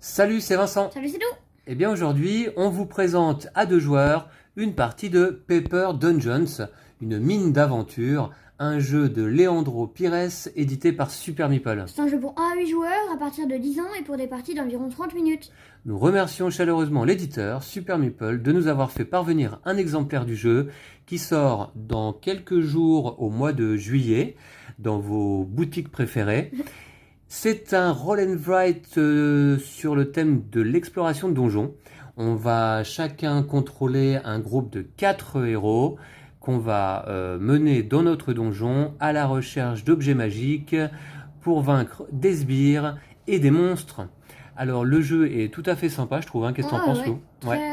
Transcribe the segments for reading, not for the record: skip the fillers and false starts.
Salut, c'est Vincent. Salut, c'est nous. Eh bien aujourd'hui, on vous présente à deux joueurs une partie de Paper Dungeons, une mine d'aventure, un jeu de Leandro Pires édité par Super Meeple. C'est un jeu pour 1 à 8 joueurs à partir de 10 ans et pour des parties d'environ 30 minutes. Nous remercions chaleureusement l'éditeur Super Meeple de nous avoir fait parvenir un exemplaire du jeu qui sort dans quelques jours au mois de juillet dans vos boutiques préférées. C'est un roll and write sur le thème de l'exploration de donjons. On va chacun contrôler un groupe de 4 héros qu'on va mener dans notre donjon à la recherche d'objets magiques pour vaincre des sbires et des monstres. Alors le jeu est tout à fait sympa, je trouve. Hein. Qu'est-ce que t'en penses, Lou? Ouais.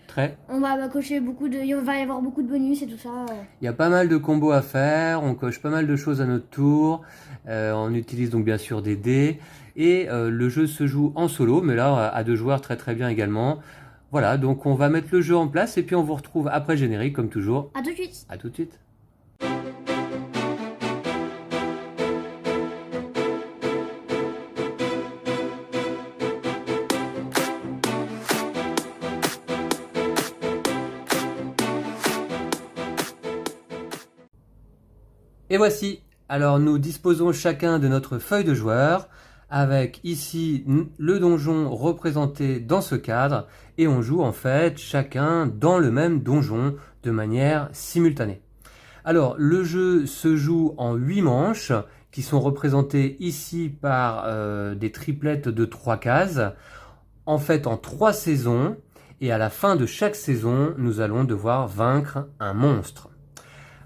Très. On va cocher il va y avoir beaucoup de bonus et tout ça. Il y a pas mal de combos à faire, on coche pas mal de choses à notre tour, on utilise donc bien sûr des dés, et le jeu se joue en solo, mais là à deux joueurs très très bien également. Voilà, donc on va mettre le jeu en place et puis on vous retrouve après le générique comme toujours. À tout de suite. À tout de suite. Et voici, alors nous disposons chacun de notre feuille de joueur, avec ici le donjon représenté dans ce cadre, et on joue en fait chacun dans le même donjon de manière simultanée. Alors le jeu se joue en 8 manches, qui sont représentées ici par des triplettes de 3 cases, en fait en 3 saisons, et à la fin de chaque saison, nous allons devoir vaincre un monstre.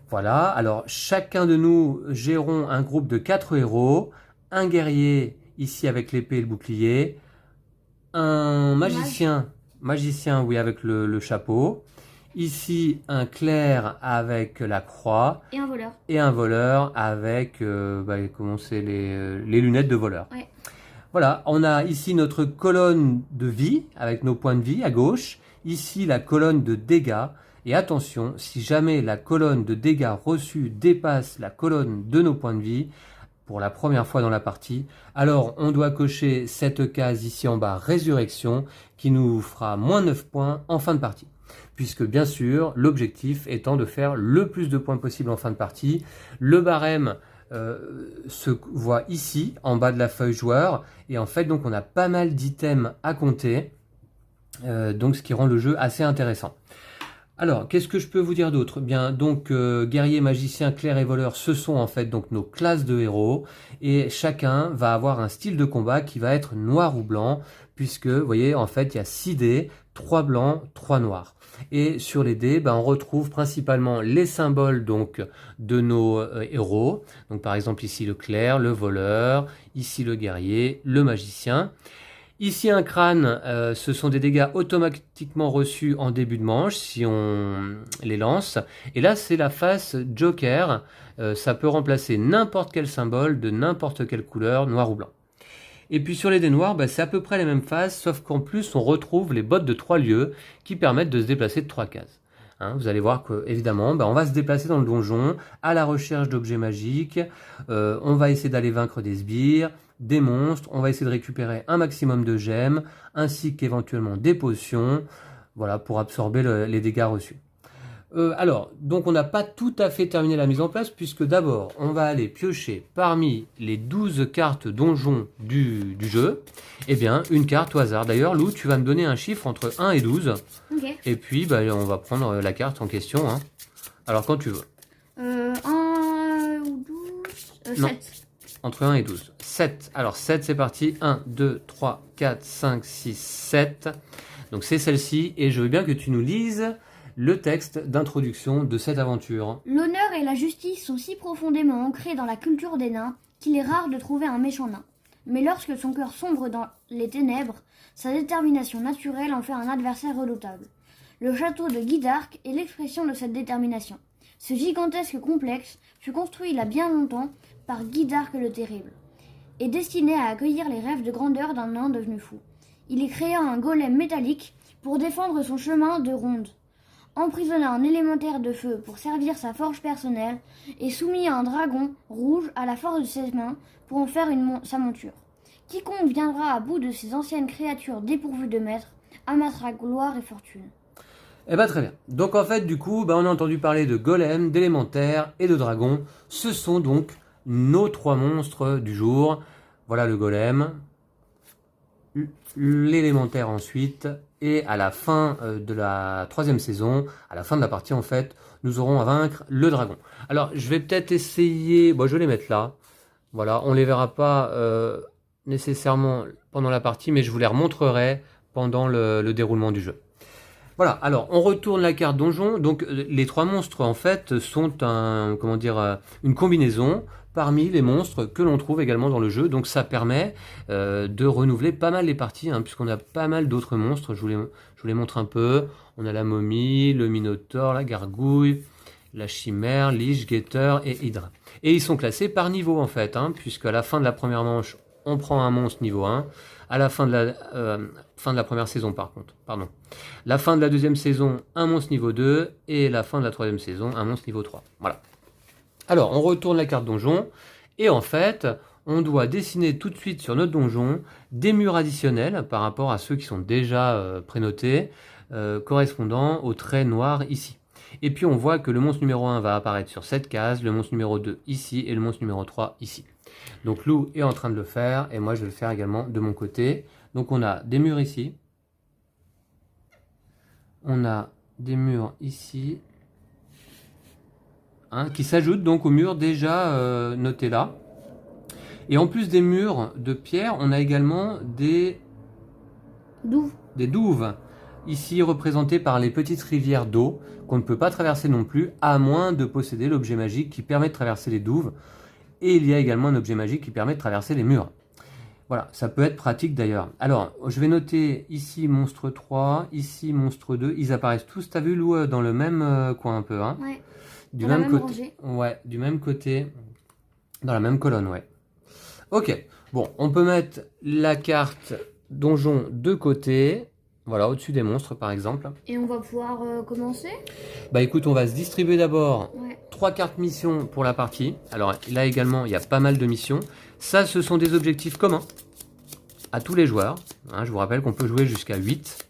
Voilà, alors chacun de nous gérons un groupe de 4 héros, un guerrier ici avec l'épée et le bouclier, un magicien oui avec le chapeau, ici un clerc avec la croix, Et un voleur avec comment c'est les lunettes de voleur. Ouais. Voilà, on a ici notre colonne de vie avec nos points de vie à gauche, ici la colonne de dégâts. Et attention, si jamais la colonne de dégâts reçus dépasse la colonne de nos points de vie, pour la première fois dans la partie, alors on doit cocher cette case ici en bas, résurrection, qui nous fera moins 9 points en fin de partie. Puisque bien sûr, l'objectif étant de faire le plus de points possible en fin de partie. Le barème se voit ici, en bas de la feuille joueur, et en fait, donc on a pas mal d'items à compter, donc ce qui rend le jeu assez intéressant. Alors, qu'est-ce que je peux vous dire d'autre? Bien, donc, guerrier, magicien, clerc et voleur, ce sont en fait donc nos classes de héros, et chacun va avoir un style de combat qui va être noir ou blanc, puisque, vous voyez, en fait, il y a 6 dés, 3 blancs, 3 noirs. Et sur les dés, on retrouve principalement les symboles donc de nos héros. Donc, par exemple, ici le clerc, le voleur, ici le guerrier, le magicien. Ici un crâne, ce sont des dégâts automatiquement reçus en début de manche si on les lance. Et là c'est la face Joker, ça peut remplacer n'importe quel symbole de n'importe quelle couleur, noir ou blanc. Et puis sur les dés noirs, c'est à peu près les mêmes faces, sauf qu'en plus on retrouve les bottes de 3 lieux qui permettent de se déplacer de 3 cases. Hein, vous allez voir que évidemment, on va se déplacer dans le donjon à la recherche d'objets magiques, on va essayer d'aller vaincre des sbires, des monstres, on va essayer de récupérer un maximum de gemmes, ainsi qu'éventuellement des potions, voilà, pour absorber les dégâts reçus. Alors, donc on n'a pas tout à fait terminé la mise en place, puisque d'abord, on va aller piocher parmi les 12 cartes donjons du jeu, eh bien, une carte au hasard. D'ailleurs, Lou, tu vas me donner un chiffre entre 1 et 12, Ok. et puis on va prendre la carte en question. Hein. Alors, quand tu veux. 1 ou 12 Non. 7. Entre 1 et 12. 7. Alors 7, c'est parti. 1, 2, 3, 4, 5, 6, 7. Donc c'est celle-ci. Et je veux bien que tu nous lises le texte d'introduction de cette aventure. L'honneur et la justice sont si profondément ancrés dans la culture des nains qu'il est rare de trouver un méchant nain. Mais lorsque son cœur sombre dans les ténèbres, sa détermination naturelle en fait un adversaire redoutable. Le château de Guy d'Arc est l'expression de cette détermination. Ce gigantesque complexe fut construit il y a bien longtemps par Guy d'Arc le Terrible, et destiné à accueillir les rêves de grandeur d'un nain devenu fou. Il y créa un golem métallique pour défendre son chemin de ronde, emprisonna un élémentaire de feu pour servir sa forge personnelle, et soumis à un dragon rouge à la force de ses mains pour en faire sa monture. Quiconque viendra à bout de ces anciennes créatures dépourvues de maître amassera gloire et fortune. Eh ben très bien. Donc en fait, du coup, on a entendu parler de golem, d'élémentaire et de dragon. Ce sont donc nos 3 monstres du jour. Voilà le golem, l'élémentaire ensuite, et à la fin de la 3e saison, à la fin de la partie en fait, nous aurons à vaincre le dragon. Alors je vais peut-être essayer, je vais les mettre là. Voilà, on les verra pas nécessairement pendant la partie, mais je vous les remontrerai pendant le déroulement du jeu. Voilà, alors on retourne la carte donjon. Donc les 3 monstres en fait sont une combinaison parmi les monstres que l'on trouve également dans le jeu. Donc ça permet de renouveler pas mal les parties, puisqu'on a pas mal d'autres monstres. Je vous les montre un peu. On a la momie, le minotaure, la gargouille, la chimère, liche, guetteur et hydre. Et ils sont classés par niveau en fait, puisqu'à la fin de la première manche, on prend un monstre niveau 1. À la fin de la première saison, pardon. La fin de la 2e saison, un monstre niveau 2. Et la fin de la 3e saison, un monstre niveau 3. Voilà. Alors, on retourne la carte donjon. Et en fait, on doit dessiner tout de suite sur notre donjon des murs additionnels par rapport à ceux qui sont déjà prénotés, correspondant aux traits noirs ici. Et puis, on voit que le monstre numéro 1 va apparaître sur cette case, le monstre numéro 2 ici et le monstre numéro 3 ici. Donc Lou est en train de le faire et moi je vais le faire également de mon côté. Donc on a des murs ici. On a des murs ici. Qui s'ajoutent donc aux murs déjà notés là. Et en plus des murs de pierre, on a également des douves. Ici représentées par les petites rivières d'eau qu'on ne peut pas traverser non plus, à moins de posséder l'objet magique qui permet de traverser les douves. Et il y a également un objet magique qui permet de traverser les murs. Voilà, ça peut être pratique d'ailleurs. Alors, je vais noter ici monstre 3, ici monstre 2. Ils apparaissent tous, t'as vu Lou, dans le même coin un peu, Ouais. Du même côté. Ouais, du même côté. Dans la même colonne, ouais. Ok, bon, on peut mettre la carte donjon de côté. Voilà, au-dessus des monstres par exemple. Et on va pouvoir commencer. Écoute, on va se distribuer d'abord 3 Ouais. cartes missions pour la partie. Alors là également, il y a pas mal de missions. Ça, ce sont des objectifs communs à tous les joueurs. Je vous rappelle qu'on peut jouer jusqu'à 8.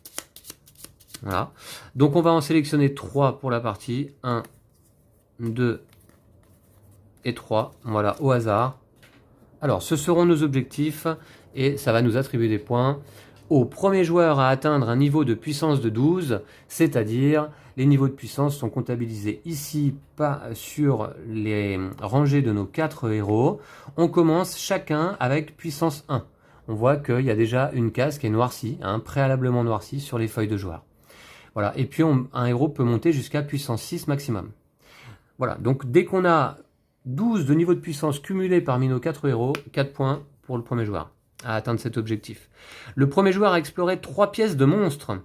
Voilà. Donc on va en sélectionner 3 pour la partie. 1, 2 et 3. Voilà, au hasard. Alors, ce seront nos objectifs et ça va nous attribuer des points au premier joueur à atteindre un niveau de puissance de 12, c'est-à-dire les niveaux de puissance sont comptabilisés ici, pas sur les rangées de nos 4 héros. On commence chacun avec puissance 1. On voit qu'il y a déjà une case qui est noircie, préalablement noircie sur les feuilles de joueurs. Voilà. Et puis un héros peut monter jusqu'à puissance 6 maximum. Voilà, donc dès qu'on a 12 de niveau de puissance cumulé parmi nos 4 héros, 4 points pour le premier joueur à atteindre cet objectif. Le premier joueur a exploré 3 pièces de monstres,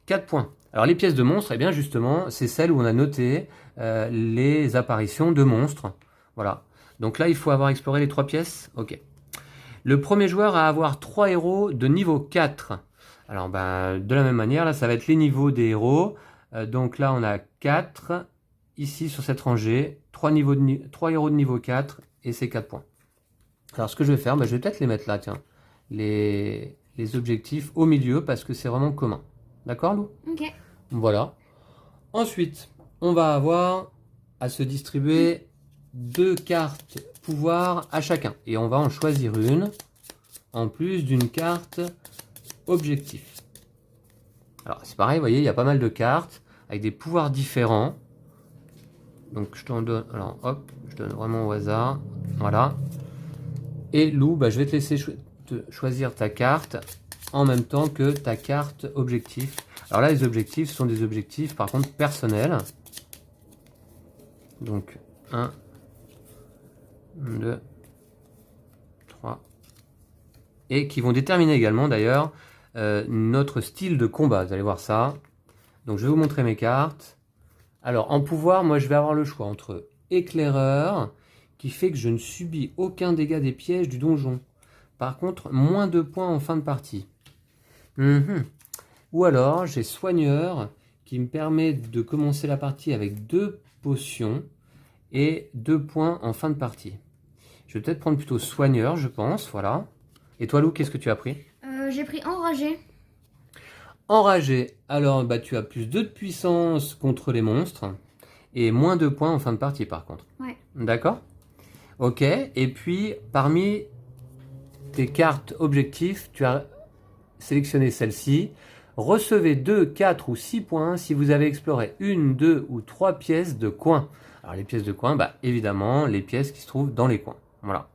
4 points. Alors les pièces de monstres, eh bien justement, c'est celles où on a noté les apparitions de monstres. Voilà, donc là il faut avoir exploré les 3 pièces, ok. Le premier joueur à avoir 3 héros de niveau 4. Alors de la même manière, là ça va être les niveaux des héros. Donc là on a 4... Ici, sur cette rangée, 3 héros de niveau 4 et c'est 4 points. Alors, ce que je vais faire, je vais peut-être les mettre là, tiens. Les objectifs au milieu parce que c'est vraiment commun. D'accord, Lou? Ok. Voilà. Ensuite, on va avoir à se distribuer 2 cartes pouvoir à chacun. Et on va en choisir une en plus d'une carte objectif. Alors, c'est pareil, vous voyez, il y a pas mal de cartes avec des pouvoirs différents. Donc je t'en donne, alors hop, je donne vraiment au hasard, voilà. Et Lou, je vais te laisser choisir ta carte en même temps que ta carte objectif. Alors là, les objectifs sont des objectifs par contre personnels. Donc 1, 2, 3. Et qui vont déterminer également d'ailleurs notre style de combat, vous allez voir ça. Donc je vais vous montrer mes cartes. Alors, en pouvoir, moi, je vais avoir le choix entre éclaireur, qui fait que je ne subis aucun dégât des pièges du donjon. Par contre, moins 2 points en fin de partie. Ou alors, j'ai soigneur, qui me permet de commencer la partie avec 2 potions et 2 points en fin de partie. Je vais peut-être prendre plutôt soigneur, je pense, voilà. Et toi, Lou, qu'est-ce que tu as pris? J'ai pris enragé. Enragé. Alors, bah, tu as plus 2 de puissance contre les monstres et moins 2 points en fin de partie, par contre. Ouais. D'accord? Ok. Et puis, parmi tes cartes objectifs, tu as sélectionné celle-ci. Recevez 2, 4 ou 6 points si vous avez exploré 1, 2 ou 3 pièces de coin. Alors, les pièces de coin, bah, évidemment, les pièces qui se trouvent dans les coins. Voilà.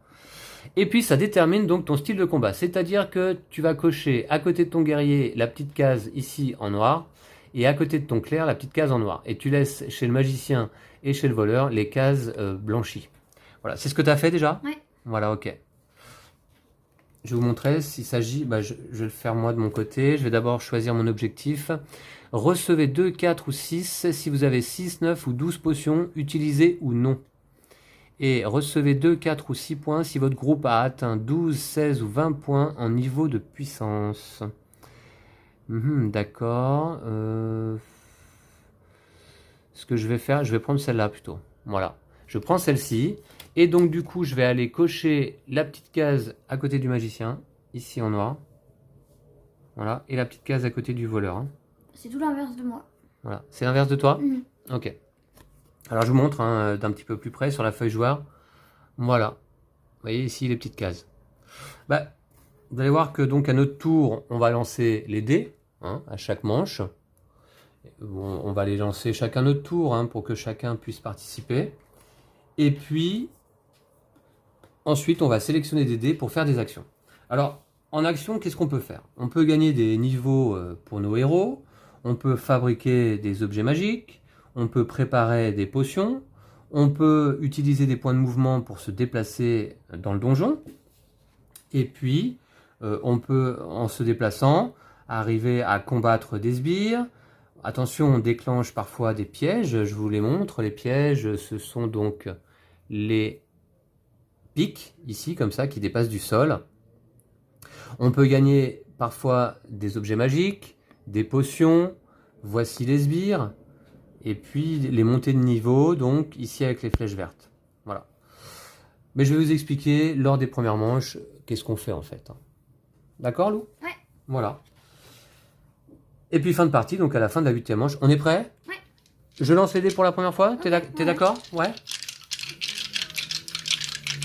Et puis ça détermine donc ton style de combat, c'est-à-dire que tu vas cocher à côté de ton guerrier la petite case ici en noir, et à côté de ton clerc la petite case en noir. Et tu laisses chez le magicien et chez le voleur les cases blanchies. Voilà, c'est ce que tu as fait déjà? Ouais. Voilà, ok. Je vais vous montrer s'il s'agit, bah, je vais le faire moi de mon côté. Je vais d'abord choisir mon objectif. Recevez 2, 4 ou 6 si vous avez 6, 9 ou 12 potions, utilisées ou non. Et recevez 2, 4 ou 6 points si votre groupe a atteint 12, 16 ou 20 points en niveau de puissance. D'accord. Ce que je vais faire, je vais prendre celle-là plutôt. Voilà. Je prends celle-ci. Et donc du coup, je vais aller cocher la petite case à côté du magicien, ici en noir. Voilà. Et la petite case à côté du voleur. Hein. C'est tout l'inverse de moi. Voilà. C'est l'inverse de toi? Ok. Alors je vous montre hein, d'un petit peu plus près sur la feuille joueur. Voilà. Vous voyez ici les petites cases. Bah, vous allez voir que donc à notre tour, on va lancer les dés hein, à chaque manche. On va les lancer chacun notre tour hein, pour que chacun puisse participer. Et puis, ensuite, on va sélectionner des dés pour faire des actions. Alors, en action, qu'est-ce qu'on peut faire? On peut gagner des niveaux pour nos héros. On peut fabriquer des objets magiques. On peut préparer des potions, on peut utiliser des points de mouvement pour se déplacer dans le donjon, et puis on peut, en se déplaçant, arriver à combattre des sbires. Attention, on déclenche parfois des pièges, je vous les montre. Les pièges, ce sont donc les pics, ici, comme ça, qui dépassent du sol. On peut gagner parfois des objets magiques, des potions, voici les sbires. Et puis les montées de niveau, donc ici avec les flèches vertes. Voilà. Mais je vais vous expliquer lors des premières manches qu'est-ce qu'on fait en fait. D'accord Lou? Ouais. Voilà. Et puis fin de partie, donc à la fin de la 8e manche. On est prêt? Ouais. Je lance les dés pour la première fois? T'es d'accord? Ouais.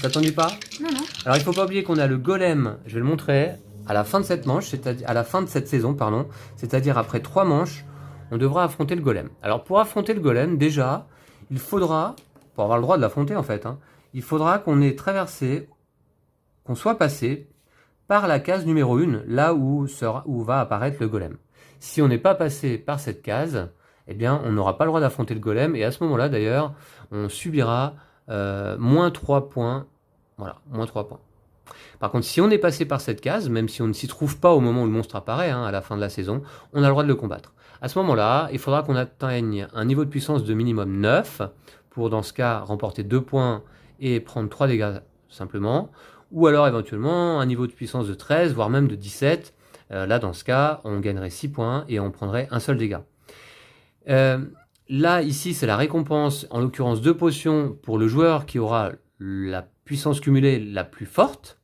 T'attendis pas? Non, non. Alors il faut pas oublier qu'on a le golem, je vais le montrer, à la fin de cette manche, c'est-à-dire à la fin de cette saison, pardon, c'est-à-dire après 3 manches, on devra affronter le golem. Alors pour affronter le golem, déjà, il faudra, pour avoir le droit de l'affronter en fait, hein, il faudra qu'on ait traversé, qu'on soit passé par la case numéro 1, là où va apparaître le golem. Si on n'est pas passé par cette case, eh bien on n'aura pas le droit d'affronter le golem, et à ce moment-là d'ailleurs, on subira moins 3 points. Voilà, moins 3 points. Par contre, si on est passé par cette case, même si on ne s'y trouve pas au moment où le monstre apparaît, hein, à la fin de la saison, on a le droit de le combattre. À ce moment-là, il faudra qu'on atteigne un niveau de puissance de minimum 9, pour dans ce cas remporter 2 points et prendre 3 dégâts simplement, ou alors éventuellement un niveau de puissance de 13, voire même de 17. Là, dans ce cas, on gagnerait 6 points et on prendrait un seul dégât. Là, ici, c'est la récompense, en l'occurrence 2 potions pour le joueur qui aura la puissance cumulée la plus forte.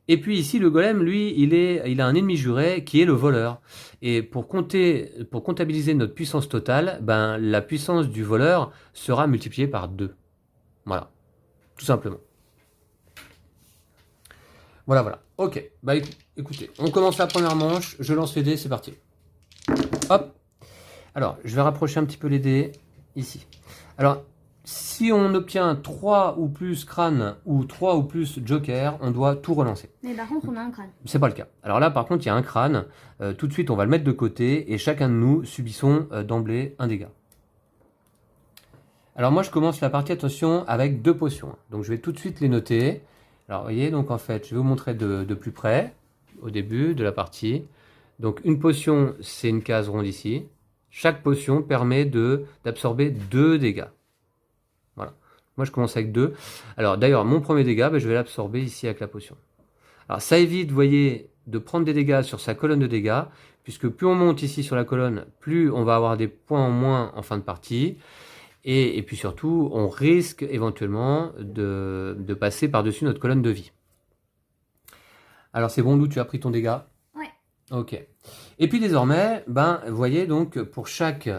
Et puis ici, le golem, lui, il a un ennemi juré qui est le voleur. Et pour comptabiliser notre puissance totale, ben, la puissance du voleur sera multipliée par 2. Voilà, tout simplement. Voilà, voilà. Ok, bah écoutez, on commence la première manche, je lance les dés, c'est parti. Hop. Alors, je vais rapprocher un petit peu les dés, ici. Alors, si on obtient 3 ou plus crânes ou 3 ou plus jokers, on doit tout relancer. Mais par contre, on a un crâne. C'est pas le cas. Alors là, par contre, il y a un crâne. Tout de suite, on va le mettre de côté et chacun de nous subissons d'emblée un dégât. Alors moi, je commence la partie, attention, avec 2 potions. Donc je vais tout de suite les noter. Alors, vous voyez, donc en fait, je vais vous montrer de plus près, au début de la partie. Donc une potion, c'est une case ronde ici. Chaque potion permet d'absorber 2 dégâts. Voilà. Moi, je commence avec 2. Alors, d'ailleurs, mon premier dégât, je vais l'absorber ici avec la potion. Alors, ça évite, vous voyez, de prendre des dégâts sur sa colonne de dégâts, puisque plus on monte ici sur la colonne, plus on va avoir des points en moins en fin de partie. Et puis surtout, on risque éventuellement de passer par-dessus notre colonne de vie. Alors c'est bon, Lou, tu as pris ton dégât? Ouais. Ok. Et puis désormais, ben, vous voyez, donc pour chaque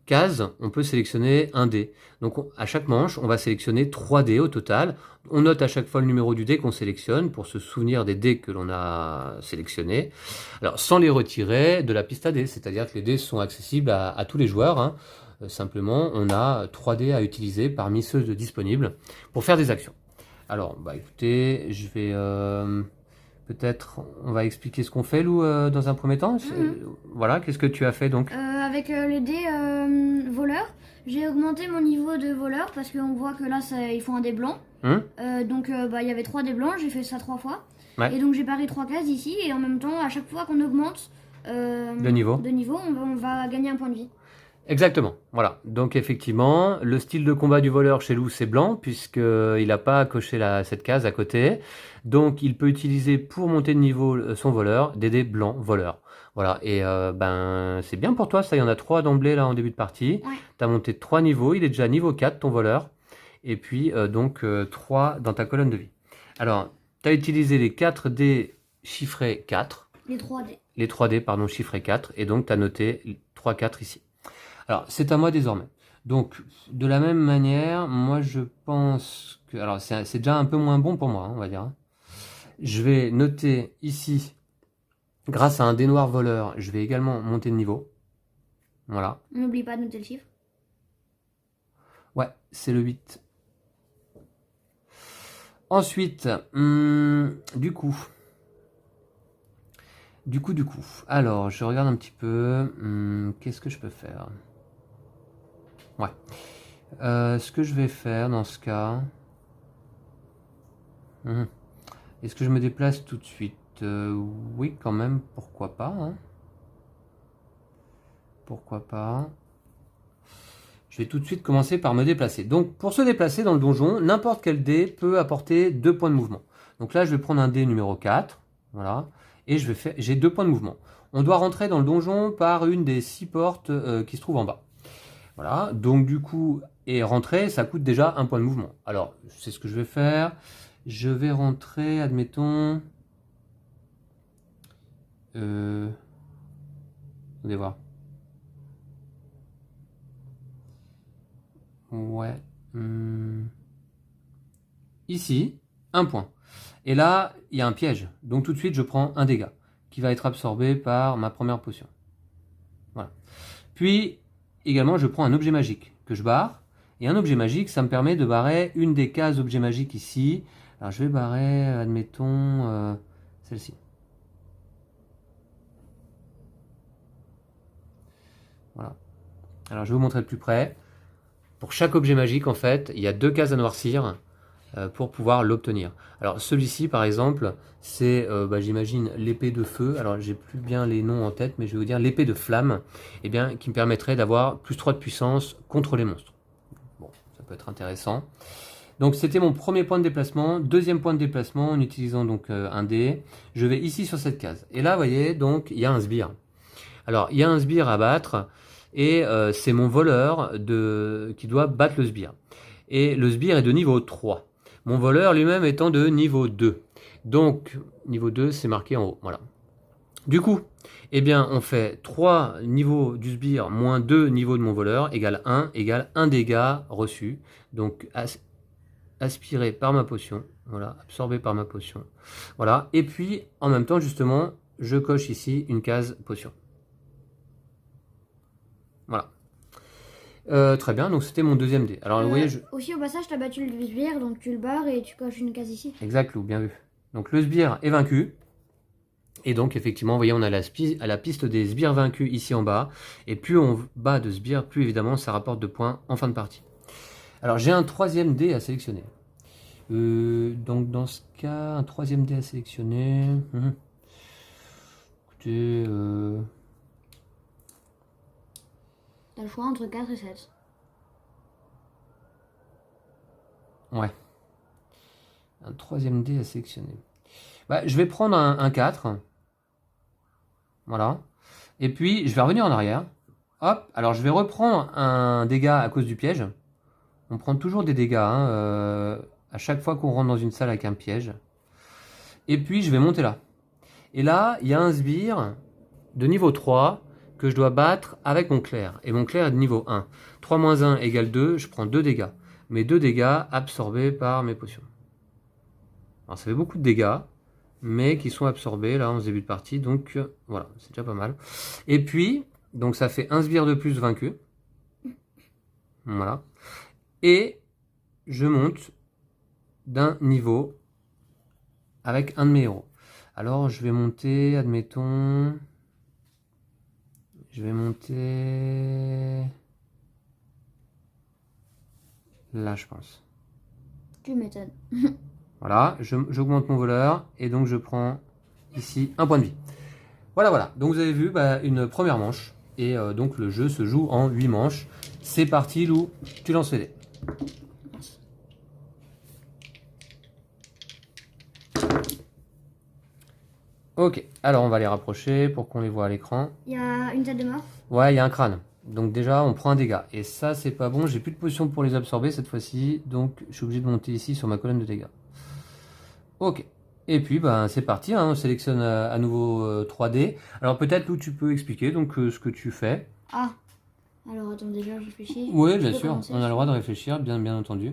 case, on peut sélectionner un dé. Donc à chaque manche, on va sélectionner 3 dés au total. On note à chaque fois le numéro du dé qu'on sélectionne pour se souvenir des dés que l'on a sélectionnés. Alors sans les retirer de la piste à dés, c'est-à-dire que les dés sont accessibles à tous les joueurs, hein. Simplement, on a 3 dés à utiliser parmi ceux disponibles pour faire des actions. Alors, bah écoutez, je vais... peut-être, on va expliquer ce qu'on fait, Lou, dans un premier temps. Voilà, qu'est-ce que tu as fait donc? Avec les dés voleurs, j'ai augmenté mon niveau de voleur parce qu'on voit que là, ils font un dé blanc. Donc, il y avait 3 dés blancs, j'ai fait ça 3 fois. Ouais. Et donc, j'ai pari 3 cases ici. Et en même temps, à chaque fois qu'on augmente De niveau. on va gagner un point de vie. Exactement, voilà. Donc effectivement, le style de combat du voleur chez Lou, c'est blanc, puisqu'il n'a pas coché cette case à côté. Donc il peut utiliser pour monter de niveau son voleur des dés blancs voleurs. Voilà, et ben c'est bien pour toi, ça, il y en a 3 d'emblée là en début de partie. Ouais. Tu as monté 3 niveaux, il est déjà niveau 4 ton voleur. Et puis donc 3 dans ta colonne de vie. Alors, tu as utilisé les 4 dés chiffrés 4. Les 3 dés. Les 3 dés, pardon, chiffrés 4. Et donc tu as noté 3-4 ici. Alors, c'est à moi désormais. Donc, de la même manière, moi je pense que... Alors, c'est déjà un peu moins bon pour moi, hein, on va dire. Je vais noter ici, grâce à un dé noir voleur, je vais également monter de niveau. Voilà. N'oublie pas de noter le chiffre. Ouais, c'est le 8. Ensuite, du coup... Alors, je regarde un petit peu. Qu'est-ce que je peux faire? Ouais. Ce que je vais faire dans ce cas... Est-ce que je me déplace tout de suite? Oui, quand même, pourquoi pas, hein. Pourquoi pas? Je vais tout de suite commencer par me déplacer. Donc, pour se déplacer dans le donjon, n'importe quel dé peut apporter 2 points de mouvement. Donc là, je vais prendre un dé numéro 4. Voilà. Et j'ai 2 points de mouvement. On doit rentrer dans le donjon par une des 6 portes qui se trouvent en bas. Voilà, donc du coup, et rentrer, ça coûte déjà 1 point de mouvement. Alors, c'est ce que je vais faire. Je vais rentrer, admettons... Allez voir. Ouais. Ici, 1 point. Et là, il y a un piège. Donc tout de suite, je prends un dégât qui va être absorbé par ma première potion. Voilà. Puis... également, je prends un objet magique que je barre. Et un objet magique, ça me permet de barrer une des cases objets magiques ici. Alors, je vais barrer, admettons, celle-ci. Voilà. Alors, je vais vous montrer de plus près. Pour chaque objet magique, en fait, il y a 2 cases à noircir pour pouvoir l'obtenir. Alors, celui-ci, par exemple, c'est, j'imagine, l'épée de feu. Alors, j'ai plus bien les noms en tête, mais je vais vous dire l'épée de flamme, eh bien, qui me permettrait d'avoir plus 3 de puissance contre les monstres. Bon, ça peut être intéressant. Donc, c'était mon premier point de déplacement. Deuxième point de déplacement, en utilisant donc un dé. Je vais ici sur cette case. Et là, vous voyez, donc, il y a un sbire. Alors, il y a un sbire à battre, et c'est mon voleur qui doit battre le sbire. Et le sbire est de niveau 3. Mon voleur lui-même étant de niveau 2. Donc, niveau 2, c'est marqué en haut. Voilà. Du coup, eh bien, on fait 3 niveaux du sbire moins 2 niveaux de mon voleur égale 1 dégât reçu. Donc, aspiré par ma potion. Voilà, absorbé par ma potion. Voilà. Et puis, en même temps, justement, je coche ici une case potion. Voilà. Très bien, donc c'était mon deuxième dé. Alors, vous voyez, aussi, au passage, tu as battu le sbire, donc tu le barres et tu coches une case ici. Exact, Lou, bien vu. Donc, le sbire est vaincu. Et donc, effectivement, vous voyez, on a la piste des sbires vaincus ici en bas. Et plus on bat de sbires, plus évidemment, ça rapporte de points en fin de partie. Alors, j'ai un 3e dé à sélectionner. Donc, dans ce cas, un 3e dé à sélectionner. Écoutez... T'as le choix entre 4 et 7. Ouais. Un 3e dé à sélectionner. Bah, je vais prendre un 4. Voilà. Et puis, je vais revenir en arrière. Hop. Alors, je vais reprendre un dégât à cause du piège. On prend toujours des dégâts à chaque fois qu'on rentre dans une salle avec un piège. Et puis je vais monter là. Et là, il y a un sbire de niveau 3 que je dois battre avec mon clair. Et mon clair est de niveau 1. 3 moins 1 égale 2, je prends 2 dégâts. Mes 2 dégâts absorbés par mes potions. Alors ça fait beaucoup de dégâts, mais qui sont absorbés là en ce début de partie. Donc voilà, c'est déjà pas mal. Et puis, donc ça fait un sbire de plus vaincu. Voilà. Et je monte d'un niveau avec un de mes héros. Alors je vais monter, admettons... Je vais monter... Là, je pense. Tu m'étonnes. Voilà, j'augmente mon voleur et donc je prends ici un point de vie. Voilà. Donc vous avez vu une première manche. Et donc le jeu se joue en 8 manches. C'est parti, Lou, tu lances les dés. Ok, alors on va les rapprocher pour qu'on les voit à l'écran. Il y a une tête de mort. Ouais, il y a un crâne. Donc déjà, on prend un dégât. Et ça, c'est pas bon. J'ai plus de potions pour les absorber cette fois-ci. Donc, je suis obligé de monter ici sur ma colonne de dégâts. Ok. Et puis, c'est parti. Hein. On sélectionne à nouveau 3D. Alors peut-être, Lou, tu peux expliquer donc ce que tu fais. Ah. Alors attends, déjà, je réfléchis. Oui, bien sûr. On a le droit de réfléchir, bien entendu.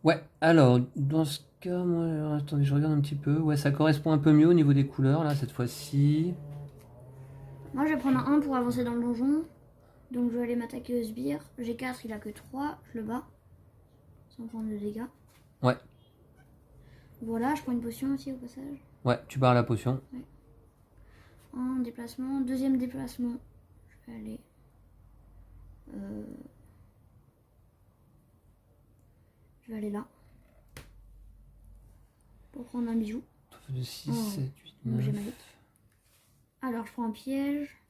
Ouais, alors, dans ce cas, moi, alors, attendez, je regarde un petit peu. Ouais, ça correspond un peu mieux au niveau des couleurs, là, cette fois-ci. Moi, je vais prendre un 1 pour avancer dans le donjon. Donc, je vais aller m'attaquer au sbire. J'ai 4, il a que 3. Je le bats. Sans prendre de dégâts. Ouais. Voilà, je prends une potion aussi au passage. Ouais, tu barres la potion. Ouais. Un déplacement. Deuxième déplacement. Je vais aller... Je vais aller là. Pour prendre un bijou. 6, 7, 8, 9... Objet magique. Alors, je prends un piège.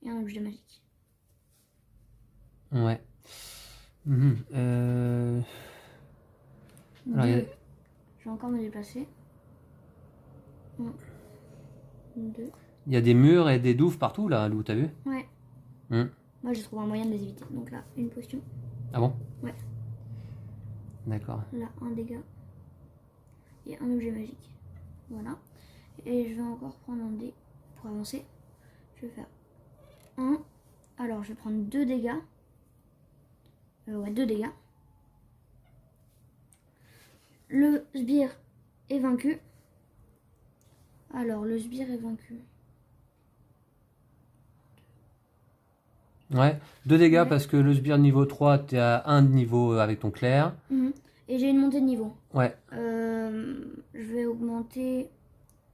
Et un objet magique. Ouais. Alors, Je vais encore me déplacer. 1, 2. Il y a des murs et des douves partout, là, Lou, t'as vu? Ouais. Moi, j'ai trouvé un moyen de les éviter. Donc là, une potion. Ah bon? Ouais. D'accord. Là, un dégât. Et un objet magique. Voilà. Et je vais encore prendre un dé pour avancer. Je vais faire 1. Alors, je vais prendre 2 dégâts. Ouais, 2 dégâts. Le sbire est vaincu. Alors, le sbire est vaincu. Ouais, 2 dégâts Ouais. parce que le sbire niveau 3, t'es à 1 de niveau avec ton clair. Et j'ai une montée de niveau. Ouais. Je vais augmenter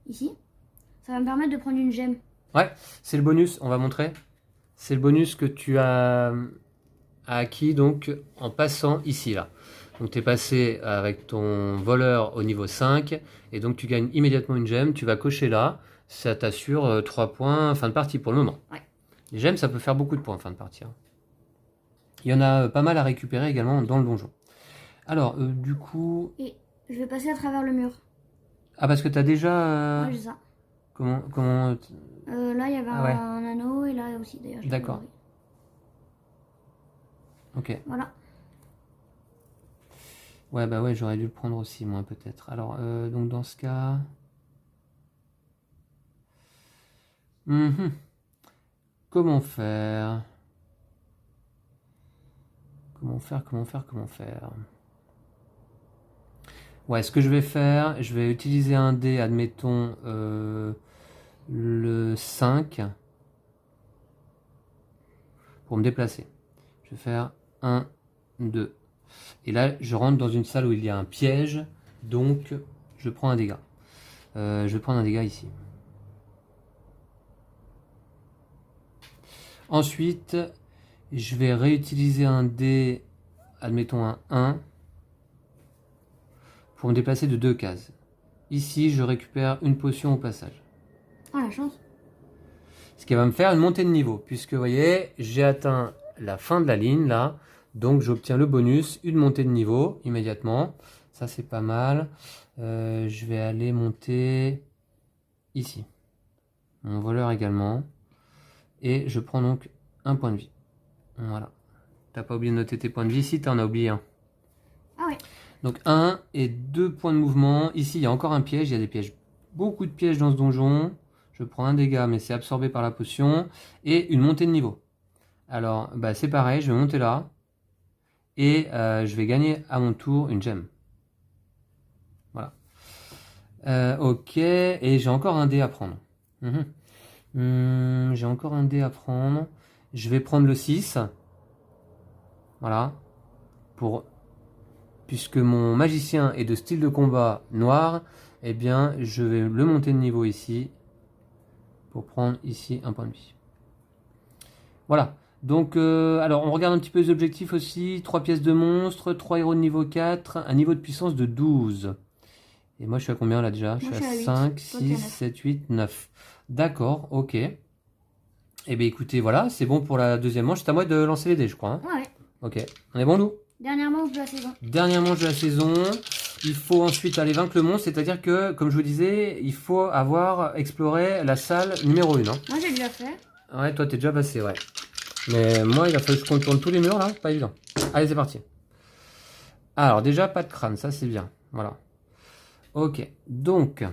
ici. Ça va me permettre de prendre une gemme. Ouais, c'est le bonus, on va montrer. C'est le bonus que tu as acquis donc en passant ici, là. Donc tu es passé avec ton voleur au niveau 5 et donc tu gagnes immédiatement une gemme. Tu vas cocher là, ça t'assure 3 points fin de partie pour le moment. Ouais. Les gemmes, ça peut faire beaucoup de points fin de partie. Hein. Il y en a pas mal à récupérer également dans le donjon. Alors, du coup... Et je vais passer à travers le mur. Ah, parce que tu as déjà... Ouais, j'ai ça. Comment Là, il y avait un anneau et là aussi, d'ailleurs. D'accord. Ok. Voilà. Ouais, bah ouais, j'aurais dû le prendre aussi, moi, peut-être. Alors, donc dans ce cas... Comment faire? Comment faire? Ouais, ce que je vais faire, je vais utiliser un dé, admettons, le 5 pour me déplacer. Je vais faire 1, 2. Et là, je rentre dans une salle où il y a un piège, donc je prends un dégât. Je vais prendre un dégât ici. Ensuite, je vais réutiliser un dé, admettons un 1, pour me déplacer de 2 cases. Ici, je récupère une potion au passage. Ah, la chance. Ce qui va me faire une montée de niveau, puisque vous voyez, j'ai atteint la fin de la ligne là, donc j'obtiens le bonus, une montée de niveau immédiatement. Ça c'est pas mal. Je vais aller monter ici. Mon voleur également. Et je prends donc un point de vie. Voilà. T'as pas oublié de noter tes points de vie? Si, t'en as oublié un. Ah ouais. Donc 1 et 2 points de mouvement. Ici, il y a encore un piège. Il y a des pièges. Beaucoup de pièges dans ce donjon. Je prends un dégât, mais c'est absorbé par la potion. Et une montée de niveau. Alors, bah, c'est pareil. Je vais monter là. Et je vais gagner à mon tour une gemme. Voilà. Ok. Et j'ai encore un dé à prendre. J'ai encore un dé à prendre. Je vais prendre le 6. Voilà. Puisque mon magicien est de style de combat noir, eh bien, je vais le monter de niveau ici. Pour prendre ici un point de vie. Voilà. Donc, alors, on regarde un petit peu les objectifs aussi. 3 pièces de monstre, 3 héros de niveau 4, un niveau de puissance de 12. Et moi, je suis à combien là déjà? Je suis à 5, 6, 7, 8, 9. D'accord, ok. Eh bien, écoutez, voilà, c'est bon pour la deuxième manche. C'est à moi de lancer les dés, je crois. Hein. Ouais. Ok. On est bon, nous? Dernière manche de la saison. Dernière manche de la saison. Il faut ensuite aller vaincre le monstre, c'est-à-dire que, comme je vous disais, il faut avoir exploré la salle numéro 1. Hein. Moi, j'ai déjà fait. Ouais, toi, t'es déjà passé, ouais. Mais moi, il a fallu que je contourne tous les murs, là. Pas évident. Allez, c'est parti. Alors, déjà, pas de crâne, ça, c'est bien. Voilà. Ok. Donc,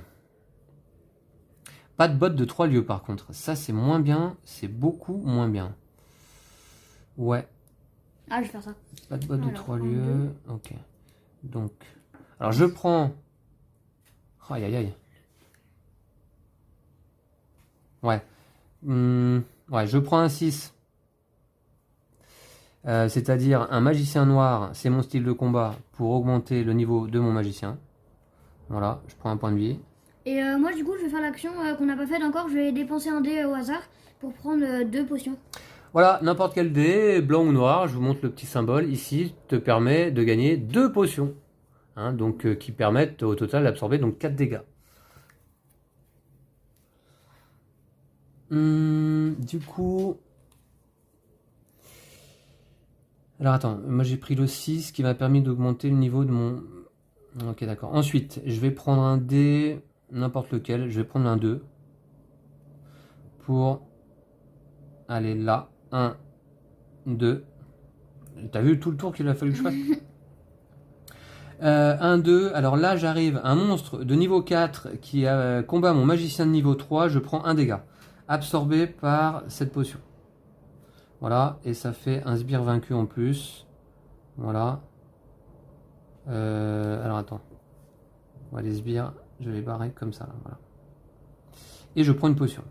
pas de botte de 3 lieux, par contre. Ça, c'est moins bien. C'est beaucoup moins bien. Ouais. Ah, je vais faire ça. Pas de botte de 3 lieux. Ok. Donc, alors, je prends... Aïe, aïe, aïe. Ouais. Ouais, je prends un 6. C'est-à-dire un magicien noir, c'est mon style de combat pour augmenter le niveau de mon magicien. Voilà, je prends un point de vie. Et moi, du coup, je vais faire l'action qu'on n'a pas faite encore. Je vais dépenser un dé au hasard pour prendre 2 potions. Voilà, n'importe quel dé, blanc ou noir, je vous montre le petit symbole ici, te permet de gagner 2 potions. Hein, donc, qui permettent au total d'absorber donc 4 dégâts. Du coup... Alors attends, moi j'ai pris le 6 qui m'a permis d'augmenter le niveau de mon... Ok, d'accord. Ensuite, je vais prendre un dé, n'importe lequel, je vais prendre un 2. Pour aller là. 1, 2. T'as vu tout le tour qu'il a fallu que je fasse 1, 2. Alors là, j'arrive, un monstre de niveau 4 qui combat mon magicien de niveau 3, je prends un dégât. Absorbé par cette potion. Voilà, et ça fait un sbire vaincu en plus. Voilà. Alors attends. On va les sbires, je vais barrer comme ça. Là, voilà. Et je prends une potion.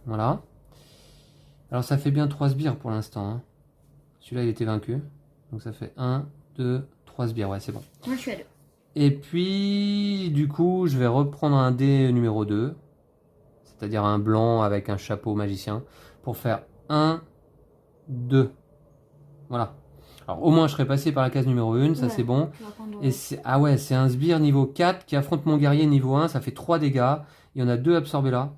Voilà. Alors ça fait bien 3 sbires pour l'instant. Hein. Celui-là il était vaincu. Donc ça fait 1, 2, 3 sbires. Ouais, c'est bon. Moi je suis à 2. Et puis, du coup, je vais reprendre un dé numéro 2. C'est-à-dire un blanc avec un chapeau magicien. Pour faire 1, 2. Voilà. Alors au moins je serai passé par la case numéro 1, ça c'est bon. Et ah ouais, c'est un sbire niveau 4 qui affronte mon guerrier niveau 1, ça fait 3 dégâts. Il y en a 2 absorbés là.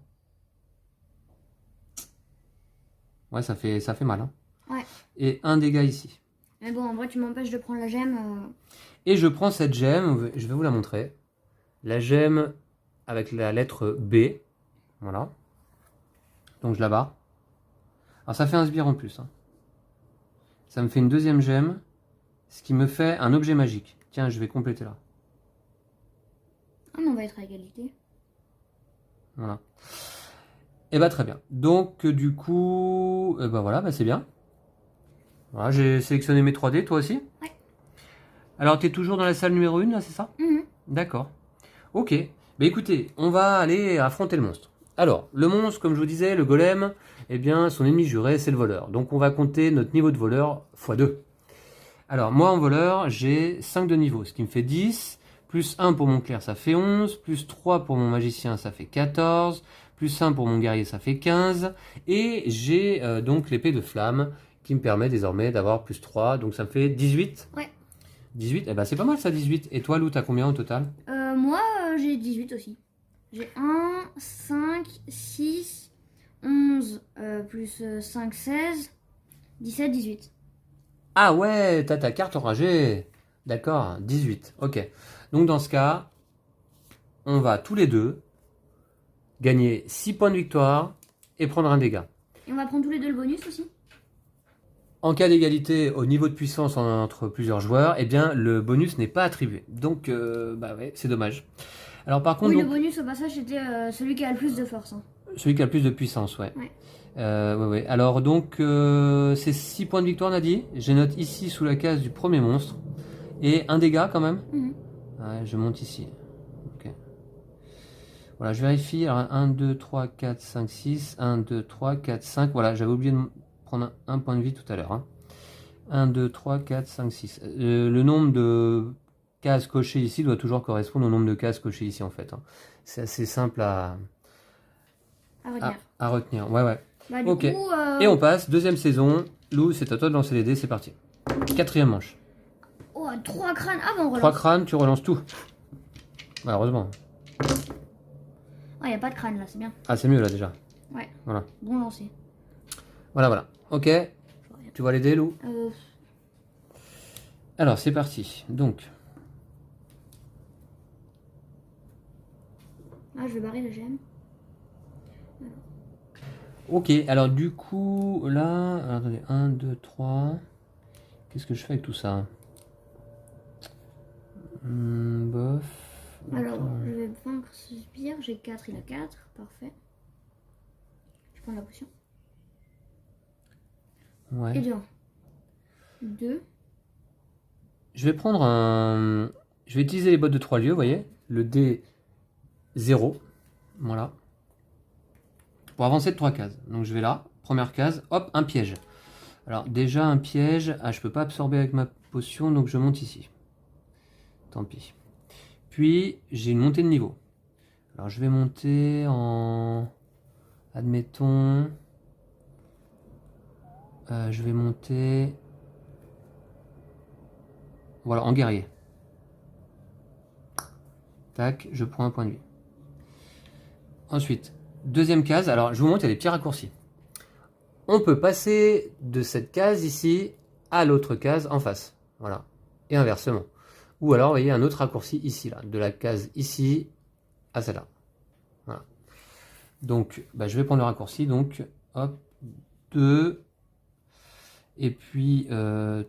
Ouais, ça fait mal. Hein. Ouais. Et un dégât ici. Mais bon, en vrai tu m'empêches de prendre la gemme. Et je prends cette gemme, je vais vous la montrer. La gemme avec la lettre B. Voilà. Donc je la barre. Alors ça fait un sbire en plus. Hein. Ça me fait une deuxième gemme, ce qui me fait un objet magique. Tiens, je vais compléter là. Ah, mais on va être à égalité. Voilà. Et bah très bien. Donc du coup, bah voilà, bah c'est bien. Voilà, j'ai sélectionné mes 3D, toi aussi? Ouais. Alors tu es toujours dans la salle numéro 1 là, c'est ça? D'accord. Ok. Bah écoutez, on va aller affronter le monstre. Alors, le monstre, comme je vous disais, le golem, eh bien, son ennemi juré, c'est le voleur. Donc, on va compter notre niveau de voleur x 2. Alors, moi, en voleur, j'ai 5 de niveau, ce qui me fait 10. Plus 1 pour mon clerc, ça fait 11. Plus 3 pour mon magicien, ça fait 14. Plus 1 pour mon guerrier, ça fait 15. Et j'ai donc l'épée de flamme, qui me permet désormais d'avoir plus 3. Donc, ça me fait 18. Ouais. 18, eh ben, c'est pas mal ça, 18. Et toi, Lou, t'as combien au total? Moi, j'ai 18 aussi. J'ai 1, 5, 6, 11, plus 5, 16, 17, 18. Ah ouais, t'as ta carte enragée. D'accord, 18. Ok. Donc dans ce cas, on va tous les deux gagner 6 points de victoire et prendre un dégât. Et on va prendre tous les deux le bonus aussi? En cas d'égalité au niveau de puissance entre plusieurs joueurs, eh bien le bonus n'est pas attribué. Donc bah ouais, c'est dommage. Alors par contre, Oui, donc, le bonus au passage c'était celui qui a le plus de force. Hein. celui qui a le plus de puissance, ouais. Ouais. Ouais. Alors donc c'est 6 points de victoire, on a dit. Je note ici sous la case du premier monstre. Et un dégât quand même. Mhm. Ouais, je monte ici. Ok. Voilà, je vérifie. Alors 1, 2, 3, 4, 5, 6. 1, 2, 3, 4, 5. Voilà, j'avais oublié de prendre un point de vie tout à l'heure. Hein. 1, 2, 3, 4, 5, 6. Le nombre de cases cochées ici doit toujours correspondre au nombre de cases cochées ici en fait. Hein. C'est assez simple À retenir. à retenir. Ouais, ouais. Bah, du Ok. coup, Et on passe, deuxième saison. Lou, c'est à toi de lancer les dés, c'est parti. Quatrième manche. Oh, 3 crânes. Ah bon, on relance. 3 crânes, tu relances tout. Malheureusement. Ah, y a pas de crâne là, c'est bien. Ah, c'est mieux là déjà. Ouais. Voilà. Bon lancer. Voilà. Ok. Tu vois les dés, Lou? Alors, c'est parti. Donc, Ah, je vais barrer la gemme. ok. Alors, du coup, là... Alors, attendez. 1, 2, 3... Qu'est-ce que je fais avec tout ça? Bof. Alors, je vais vaincre ce sbire. J'ai 4, il a 4. Parfait. Je prends la potion. Ouais. Et 2. 2. Je vais prendre un... Je vais utiliser les bottes de 3 lieux, vous voyez. Le dé 0. Voilà. Pour avancer de 3 cases. Donc je vais là. Première case. Hop, un piège. Alors déjà un piège. Ah, je peux pas absorber avec ma potion. Donc je monte ici. Tant pis. Puis j'ai une montée de niveau. Alors je vais monter en... Admettons... je vais monter... Voilà, en guerrier. Tac, je prends un point de vie. Ensuite, deuxième case. Alors, je vous montre, il y a des petits raccourcis. On peut passer de cette case ici à l'autre case en face. Voilà. Et inversement. Ou alors, vous voyez, un autre raccourci ici, là. De la case ici à celle-là. Voilà. Donc, bah, je vais prendre le raccourci. Donc, hop, 2. Et puis,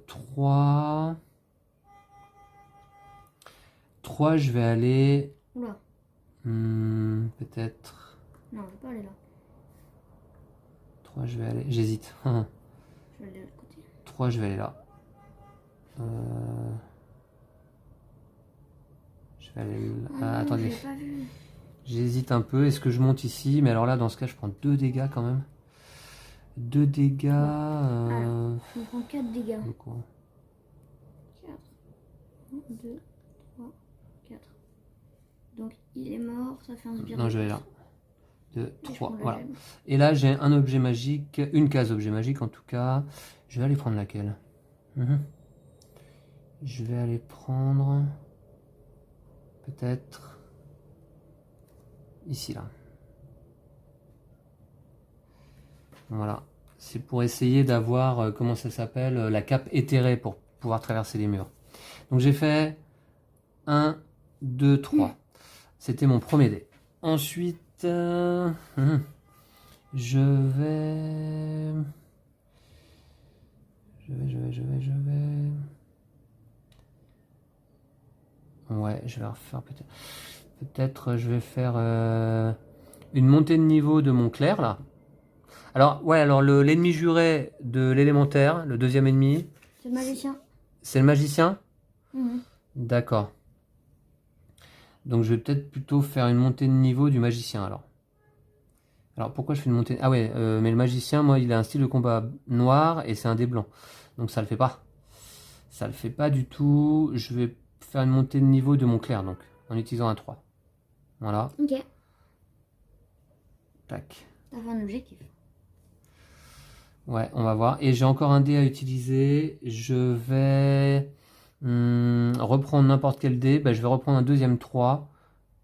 3... 3, je vais aller... Oula. Peut-être... Non, je vais pas aller là. 3, je vais aller... J'hésite. Je vais aller de l'autre côté. 3, je vais aller là. Je vais aller là. Oh Ah, non, attendez. je l'ai pas vu. J'hésite un peu. Est-ce que je monte ici? Mais alors là, dans ce cas, je prends 2 dégâts quand même. 2 dégâts... Alors, je me prends 4 dégâts. 4. 1, 2, 3, 4. Donc il est mort, ça fait un sbire. Non, je vais aller là. 2, Et je 3, prends la voilà. gemme. Et là, j'ai un objet magique, une case objet magique en tout cas. Je vais aller prendre laquelle? Je vais aller prendre... Peut-être... Ici, là. Voilà. C'est pour essayer d'avoir, comment ça s'appelle, la cape éthérée pour pouvoir traverser les murs. Donc j'ai fait 1, 2, 3. C'était mon premier dé. Ensuite, je vais... Ouais, je vais refaire peut-être... Peut-être je vais faire une montée de niveau de mon clerc, là. Alors, ouais, alors l'ennemi juré de l'élémentaire, le deuxième ennemi... C'est le magicien. C'est le magicien? Mhm. D'accord. Donc je vais peut-être plutôt faire une montée de niveau du magicien alors. Alors pourquoi je fais une montée... Ah ouais, mais le magicien, moi, il a un style de combat noir et c'est un dé blanc. Donc ça le fait pas. Ça le fait pas du tout. Je vais faire une montée de niveau de mon clerc donc, en utilisant un 3. Voilà. Ok. Tac. T'as fait un objectif. Ouais, on va voir. Et j'ai encore un dé à utiliser. Je vais reprendre n'importe quel dé. Ben, je vais reprendre un deuxième 3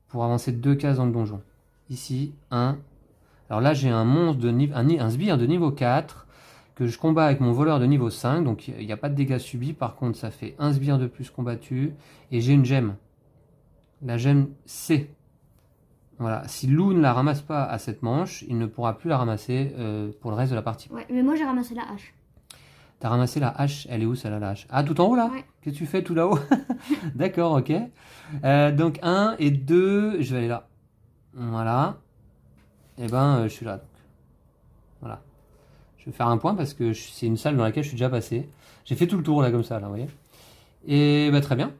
pour avancer 2 cases dans le donjon. Ici, 1. Alors là, j'ai un monstre de niveau, un sbire de niveau 4 que je combats avec mon voleur de niveau 5. Donc il n'y a pas de dégâts subis. Par contre, ça fait un sbire de plus combattu. Et j'ai une gemme. La gemme C. Voilà, si Lou ne la ramasse pas à cette manche, il ne pourra plus la ramasser pour le reste de la partie. Ouais, mais moi j'ai ramassé la hache. T'as ramassé la hache. Elle est où, celle-là, la hache? Ah, tout en haut, là? Ouais. Qu'est-ce que tu fais tout là-haut? D'accord, ok. Donc, 1 et 2, je vais aller là. Voilà. Et ben, je suis là. Donc. Voilà. Je vais faire un point parce que c'est une salle dans laquelle je suis déjà passé. J'ai fait tout le tour, là, comme ça, là, vous voyez. Et bah, très bien.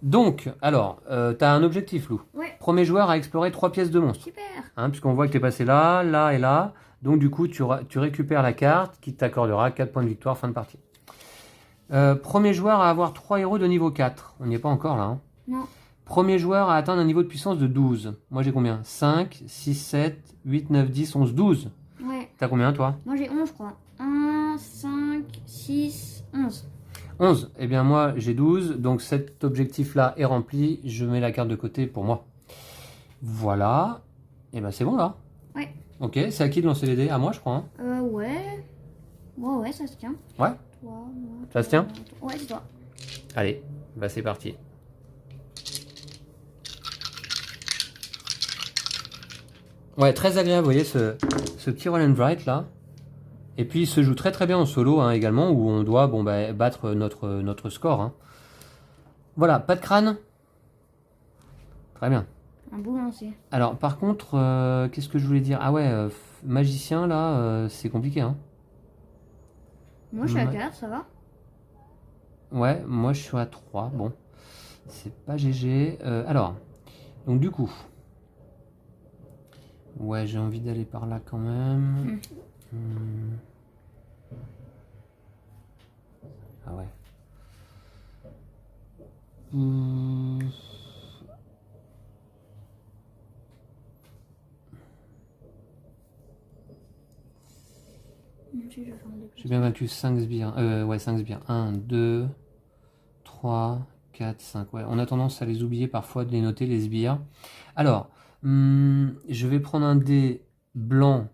Donc, alors, t'as un objectif, Lou. Ouais. Premier joueur à explorer 3 pièces de monstre. Super. Hein, puisqu'on voit que tu es passé là, là et là. Donc du coup, tu récupères la carte qui t'accordera 4 points de victoire, fin de partie. Premier joueur à avoir 3 héros de niveau 4. On n'y est pas encore là. Hein. Non. Premier joueur à atteindre un niveau de puissance de 12. Moi j'ai combien? 5, 6, 7, 8, 9, 10, 11, 12. Ouais. T'as combien toi? Moi j'ai 11 je crois. 1, 5, 6, 11. 11. Eh bien moi j'ai 12. Donc cet objectif là est rempli. Je mets la carte de côté pour moi. Voilà. Et ben c'est bon là. Ouais. Ok, c'est à qui de lancer les dés? À moi je crois. Hein. Ouais. Ouais, ça se tient. Ouais. Toi, moi, Ça se tient? Ouais, c'est toi. Allez, bah c'est parti. Ouais, très agréable, vous voyez, ce petit roll and write là. Et puis il se joue très très bien en solo hein, également, où on doit bon, bah, battre notre score. Hein. Voilà, pas de crâne. Très bien. Un beau lancer. Alors par contre, qu'est-ce que je voulais dire? Ah ouais, magicien là, c'est compliqué. Hein. Moi je suis à 4, ça va? Ouais, moi je suis à 3. Bon, c'est pas GG. Alors, donc du coup... Ouais, j'ai envie d'aller par là quand même. Ah ouais. J'ai bien vaincu 5 sbires. Ouais, 5 sbires. 1, 2, 3, 4, 5. Ouais, on a tendance à les oublier parfois, de les noter, les sbires. Alors, je vais prendre un dé blanc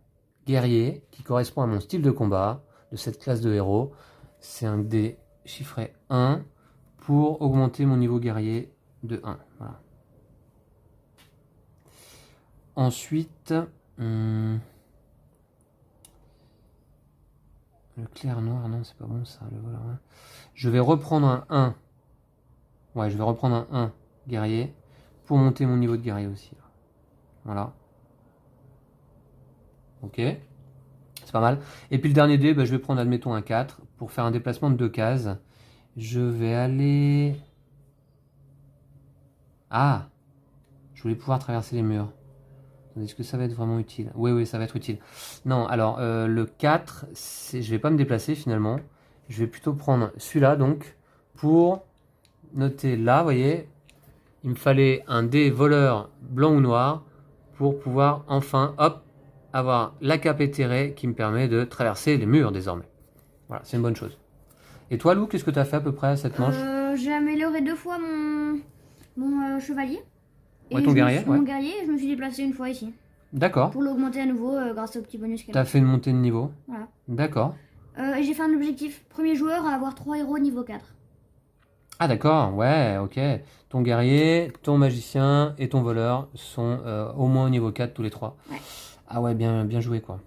guerrier qui correspond à mon style de combat de cette classe de héros. C'est un dé chiffré 1 pour augmenter mon niveau guerrier de 1. Voilà. Ensuite, le clair noir, non, c'est pas bon ça. Voilà. Je vais reprendre un 1. Ouais, je vais reprendre un 1 guerrier pour monter mon niveau de guerrier aussi. Voilà. Ok. C'est pas mal. Et puis le dernier dé, bah, je vais prendre, admettons, un 4 pour faire un déplacement de 2 cases. Je vais aller... Ah! Je voulais pouvoir traverser les murs. Est-ce que ça va être vraiment utile? Oui, oui, ça va être utile. Non, alors, le 4, je vais pas me déplacer finalement. Je vais plutôt prendre celui-là, donc, pour noter là, vous voyez, il me fallait un dé voleur blanc ou noir pour pouvoir enfin, hop, avoir la cape éthérée qui me permet de traverser les murs désormais. Voilà, c'est une bonne chose. Et toi, Lou, qu'est-ce que tu as fait à peu près à cette manche? J'ai amélioré 2 fois mon chevalier. Ouais, ton guerrier, ouais. Mon guerrier, et je me suis déplacé une fois ici. D'accord. Pour l'augmenter à nouveau grâce au petit bonus qu'elle Tu as fait une montée de niveau. Voilà. D'accord. Et j'ai fait un objectif. Premier joueur à avoir 3 héros niveau 4. Ah d'accord, ouais, ok. Ton guerrier, ton magicien et ton voleur sont au moins au niveau 4 tous les 3. Ouais. Ah ouais, bien, bien joué quoi.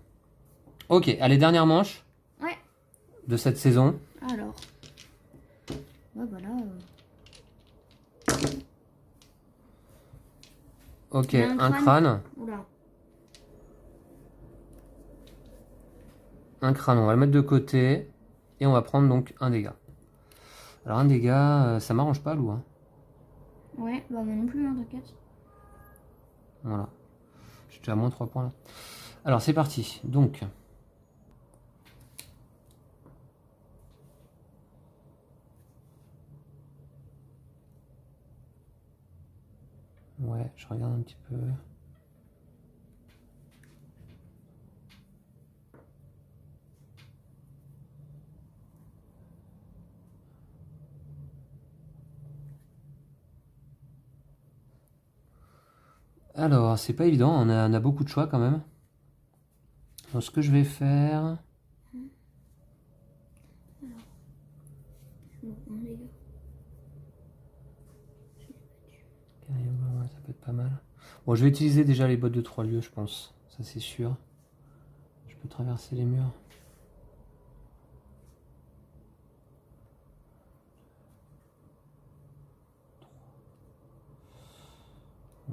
Ok, allez, dernière manche Ouais. de cette saison. Alors. Ouais, voilà. Ok, un crâne. Oula. Un crâne, on va le mettre de côté. Et on va prendre donc un dégât. Alors un dégât, ça m'arrange pas, Lou. Hein. Ouais, bah moi non plus, hein, t'inquiète. Voilà. Je suis déjà à moins 3 points là. Alors c'est parti. Donc. Ouais, je regarde un petit peu. Alors, c'est pas évident, on a beaucoup de choix quand même. Donc, ce que je vais faire... Ça peut être pas mal. Bon, je vais utiliser déjà les bottes de 3 lieux, je pense. Ça, c'est sûr. Je peux traverser les murs.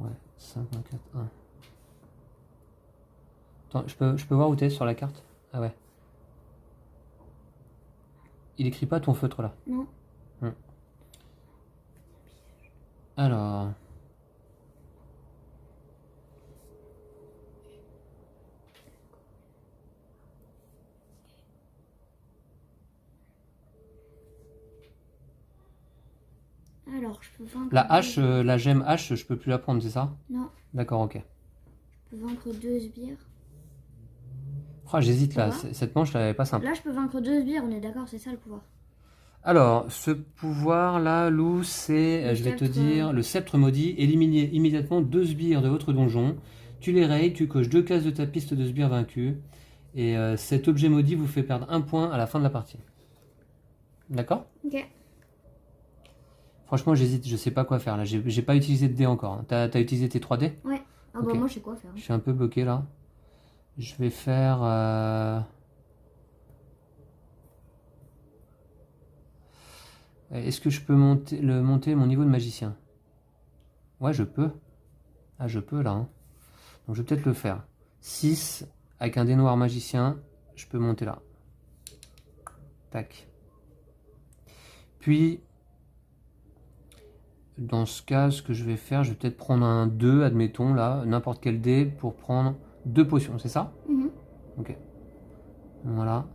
Ouais, 5, 4, 1. Attends, je peux voir où t'es sur la carte? Ah ouais. Il écrit pas ton feutre là. Non. Alors. Alors, je peux vaincre... La hache, la gemme hache, je peux plus la prendre, c'est ça? Non, D'accord, ok. je peux vaincre 2 sbires. Oh, j'hésite là, Ça va cette manche, elle est pas simple. Là, je peux vaincre 2 sbires, on est d'accord, c'est ça le pouvoir. Alors, ce pouvoir là, Lou, c'est, Le je vais te sceptre, dire, le sceptre maudit. Éliminer immédiatement 2 sbires de votre donjon. Tu les rayes, tu coches 2 cases de ta piste de sbires vaincus. Et cet objet maudit vous fait perdre 1 point à la fin de la partie. D'accord? Ok. Franchement, j'hésite, je sais pas quoi faire là. J'ai pas utilisé de dés encore. Hein. T'as utilisé tes 3 dés? Ouais. Ah Ok. bah moi, je sais quoi faire. Je suis un peu bloqué là. Je vais faire... Est-ce que je peux monter mon niveau de magicien? Ouais, je peux. Ah, je peux là. Hein. Donc je vais peut-être le faire. 6 avec un dé noir magicien, je peux monter là. Tac. Puis, dans ce cas, ce que je vais faire, je vais peut-être prendre un 2, admettons là, n'importe quel dé pour prendre 2 potions, c'est ça? Ok. Voilà.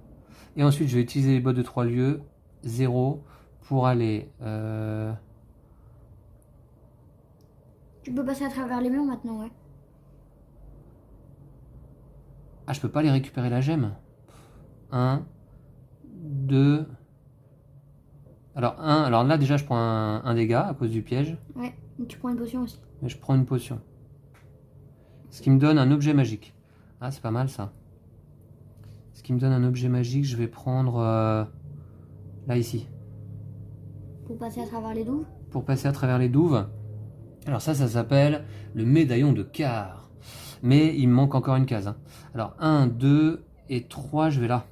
Et ensuite, je vais utiliser les bottes de 3 lieux, 0, pour aller... Tu peux passer à travers les murs maintenant, ouais. Ah, je peux pas les récupérer la gemme. 1, 2... Alors là, déjà, je prends un dégât à cause du piège. Ouais, et tu prends une potion aussi. Mais je prends une potion. Ce qui me donne un objet magique. Ah, c'est pas mal ça. Ce qui me donne un objet magique, je vais prendre... là, ici. Pour passer à travers les douves. Pour passer à travers les douves. Alors ça s'appelle le médaillon de quart. Mais il me manque encore une case. Hein. Alors 1, 2 et 3, je vais là.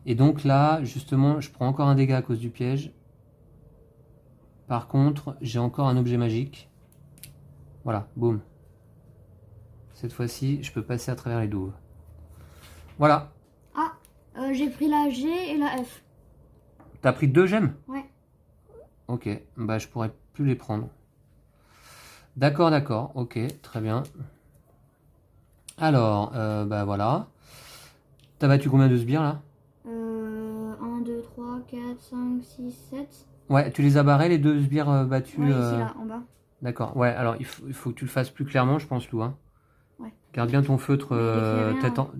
Et donc là, justement, je prends encore un dégât à cause du piège. Par contre, j'ai encore un objet magique. Voilà, boum. Cette fois-ci, je peux passer à travers les douves. Voilà. Ah, j'ai pris la G et la F. T'as pris 2 gemmes? Ouais. Ok, bah je pourrais plus les prendre. D'accord, ok, très bien. Alors, bah voilà. T'as battu combien de sbires là? 1, 2, 3, 4, 5, 6, 7. Ouais, tu les as barrés les 2 sbires battus? Ouais, ici là, en bas. D'accord, ouais, alors il faut que tu le fasses plus clairement, je pense, Lou. Hein. Ouais. Garde bien ton feutre,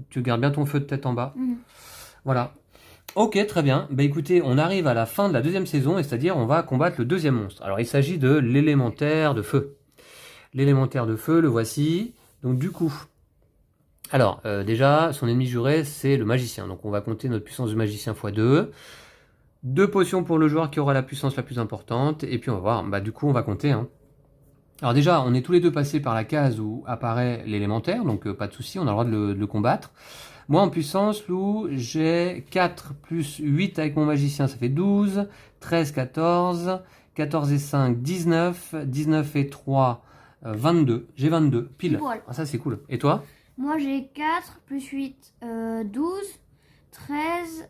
tu gardes bien ton feu de tête en bas. Voilà. Ok, très bien. Bah écoutez, on arrive à la fin de la 2e saison, et c'est-à-dire on va combattre le 2e monstre. Alors il s'agit de l'élémentaire de feu. L'élémentaire de feu, le voici. Donc du coup, alors déjà, son ennemi juré, c'est le magicien. Donc on va compter notre puissance de magicien x2. 2 potions pour le joueur qui aura la puissance la plus importante. Et puis on va voir, bah du coup on va compter. Hein. Alors déjà, on est tous les deux passés par la case où apparaît l'élémentaire, donc pas de souci, on a le droit de le combattre. Moi en puissance, Lou, j'ai 4 plus 8 avec mon magicien, ça fait 12, 13, 14, 14 et 5, 19, 19 et 3, 22. J'ai 22, pile. Voilà. Ah, ça c'est cool. Et toi? Moi j'ai 4 plus 8, 12, 13,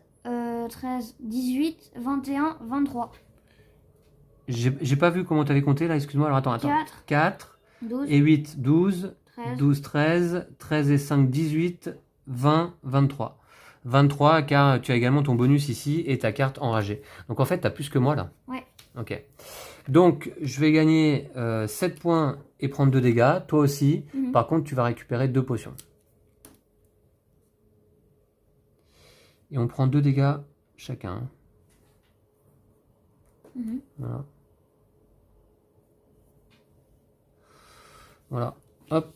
13, 18, 21, 23. J'ai pas vu comment t'avais compté là, excuse-moi. Alors attends. 4, 4 12, et 8, 12, 13. 12, 13, 13 et 5, 18, 20, 23. 23 car tu as également ton bonus ici et ta carte enragée. Donc en fait, tu as plus que moi là. Ouais. Ok. Donc je vais gagner 7 points et prendre 2 dégâts. Toi aussi. Par contre, tu vas récupérer 2 potions. Et on prend 2 dégâts chacun. Voilà. Voilà. Hop.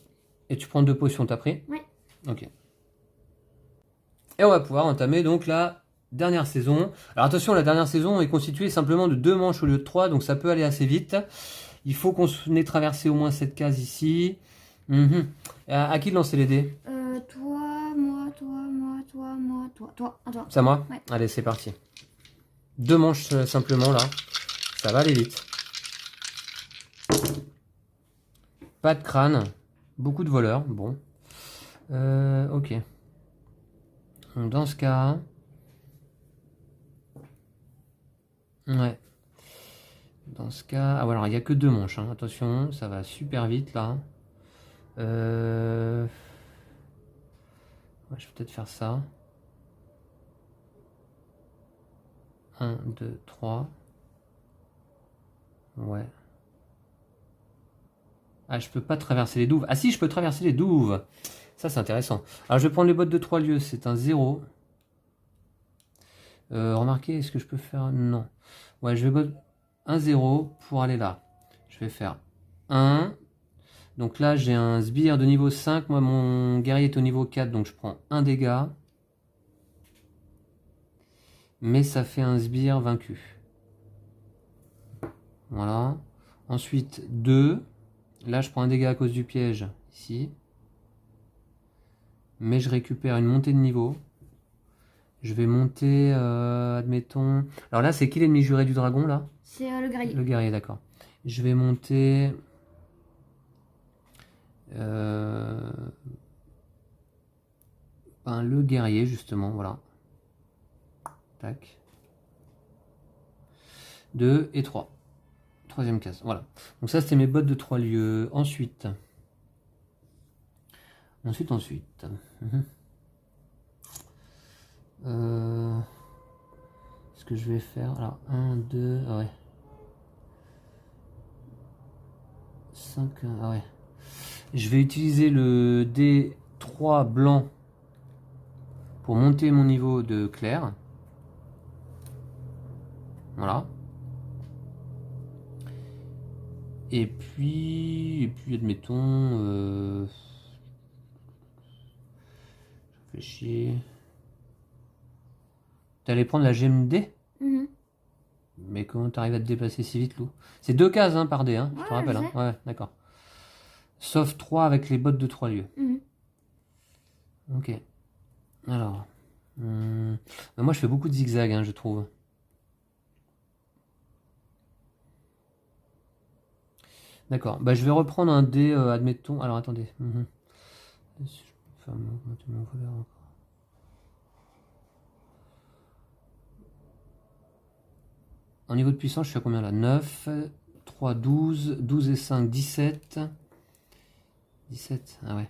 Et tu prends 2 potions, t'as pris? Ouais. Ok. Et on va pouvoir entamer donc la dernière saison. Alors attention, la dernière saison est constituée simplement de 2 manches au lieu de 3, donc ça peut aller assez vite. Il faut qu'on ait traversé au moins cette case ici. À qui de lancer les dés? Toi, moi, toi. À toi. C'est à moi? Ouais. Allez, c'est parti. 2 manches simplement là. Ça va aller vite. Pas de crâne. Beaucoup de voleurs. Bon. Ok. Donc, dans ce cas... Ouais. Dans ce cas... Ah, voilà, il n'y a que 2 manches. Hein. Attention, ça va super vite, là. Ouais, je vais peut-être faire ça. 1, 2, 3. Ouais. Ah, je peux pas traverser les douves. Ah si, je peux traverser les douves. Ça, c'est intéressant. Alors, je vais prendre les bottes de 3 lieux. C'est un 0. Remarquez, est-ce que je peux faire... Non. Ouais, je vais... 1, 0 pour aller là. Je vais faire 1. Donc là, j'ai un sbire de niveau 5. Moi, mon guerrier est au niveau 4. Donc, je prends 1 dégât. Mais ça fait un sbire vaincu. Voilà. Ensuite, 2. Là, je prends un dégât à cause du piège. Ici. Mais je récupère une montée de niveau. Je vais monter, admettons... Alors là, c'est qui l'ennemi juré du dragon, là? C'est le guerrier. Le guerrier, d'accord. Je vais monter... le guerrier, justement, voilà. Tac. 2 et 3. Troisième case, voilà. Donc ça, c'était mes bottes de 3 lieux. Ensuite... Ce que je vais faire... Alors, 1, 2... Ah ouais. 5... Ah ouais. Je vais utiliser le D3 blanc pour monter mon niveau de clair. Voilà. Et puis admettons... je réfléchis... T'allais prendre la gemme D? Mais comment t'arrives à te déplacer si vite, Lou? C'est 2 cases hein, par dé, hein, je te rappelle. Hein. Ouais, d'accord. Sauf 3 avec les bottes de 3 lieux. Ok. Alors. Moi, je fais beaucoup de zigzags, hein, je trouve. D'accord. Bah, je vais reprendre un dé, admettons. Alors, attendez. En niveau de puissance, je suis à combien là? 9, 3, 12, 12 et 5, 17. 17, ah ouais.